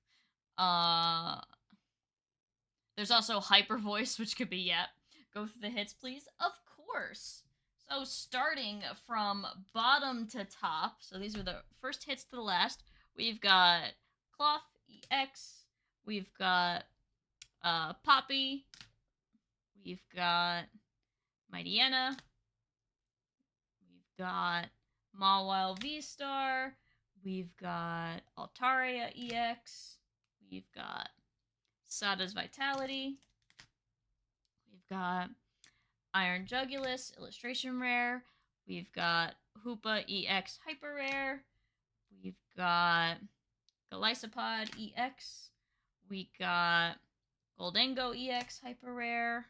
There's also hyper voice, which could be yep. Go through the hits, please. Of course. So starting from bottom to top, so these are the first hits to the last. We've got Cloth EX. We've got Poppy. We've got Mightyena. We've got Mawile V-Star. We've got Altaria EX. We've got Sada's Vitality. We've got Iron Jugulus illustration rare. We've got Hoopa EX hyper rare. We've got Golisopod EX. We got Goldango EX hyper rare.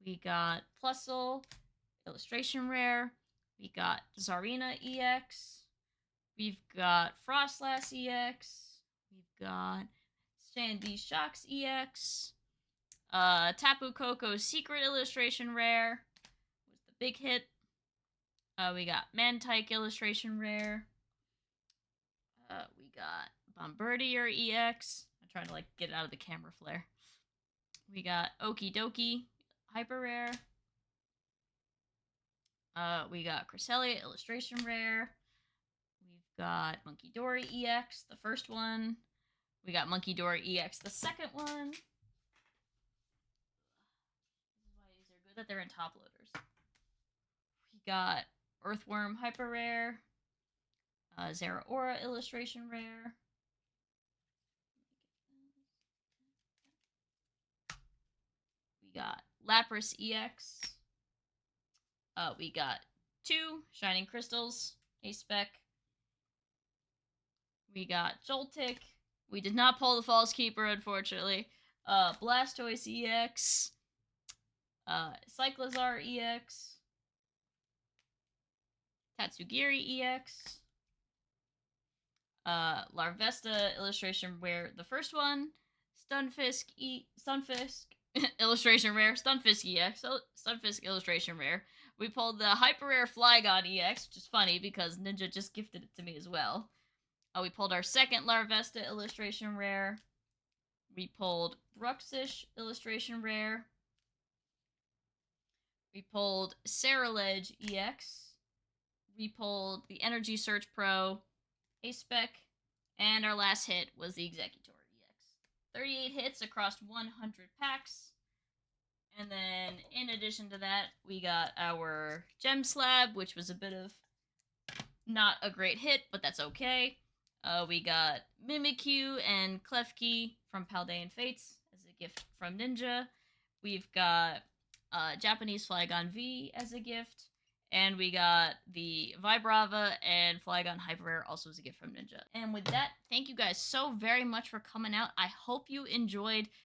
We got Plusle illustration rare. We got Zarina EX. We've got Frostlass EX. We've got Sandy Shocks EX. Tapu Koko Secret illustration rare was the big hit. We got Mantike illustration rare. We got Bombardier EX. I'm trying to like get it out of the camera flare. We got Okie Dokie hyper rare. We got Cresselia illustration rare. We've got Monkey Dory EX, the first one. We got Monkey Dory EX, the second one. This is why these are good that they're in top loaders. We got Earthworm hyper rare. Zeraora illustration rare. We got Lapras EX. We got 2 Shining Crystals, a spec. We got Joltik. We did not pull the False Keeper, unfortunately. Blastoise EX. Cyclizar EX. Tatsugiri EX. Larvesta illustration rare, the first one. Stunfisk illustration rare. Stunfisk EX. Stunfisk illustration rare. We pulled the hyper rare Flygon EX, which is funny because Ninja just gifted it to me as well. We pulled our second Larvesta illustration rare. We pulled Bruxish illustration rare. We pulled Ceruledge EX. We pulled the Energy Search Pro, a spec, and our last hit was the Exeggutor EX. 38 hits across 100 packs. And then, in addition to that, we got our Gem Slab, which was a bit of not a great hit, but that's okay. We got Mimikyu and Klefki from Paldean Fates as a gift from Ninja. We've got Japanese Flygon V as a gift. And we got the Vibrava and Flygon Hyper Rare also as a gift from Ninja. And with that, thank you guys so very much for coming out. I hope you enjoyed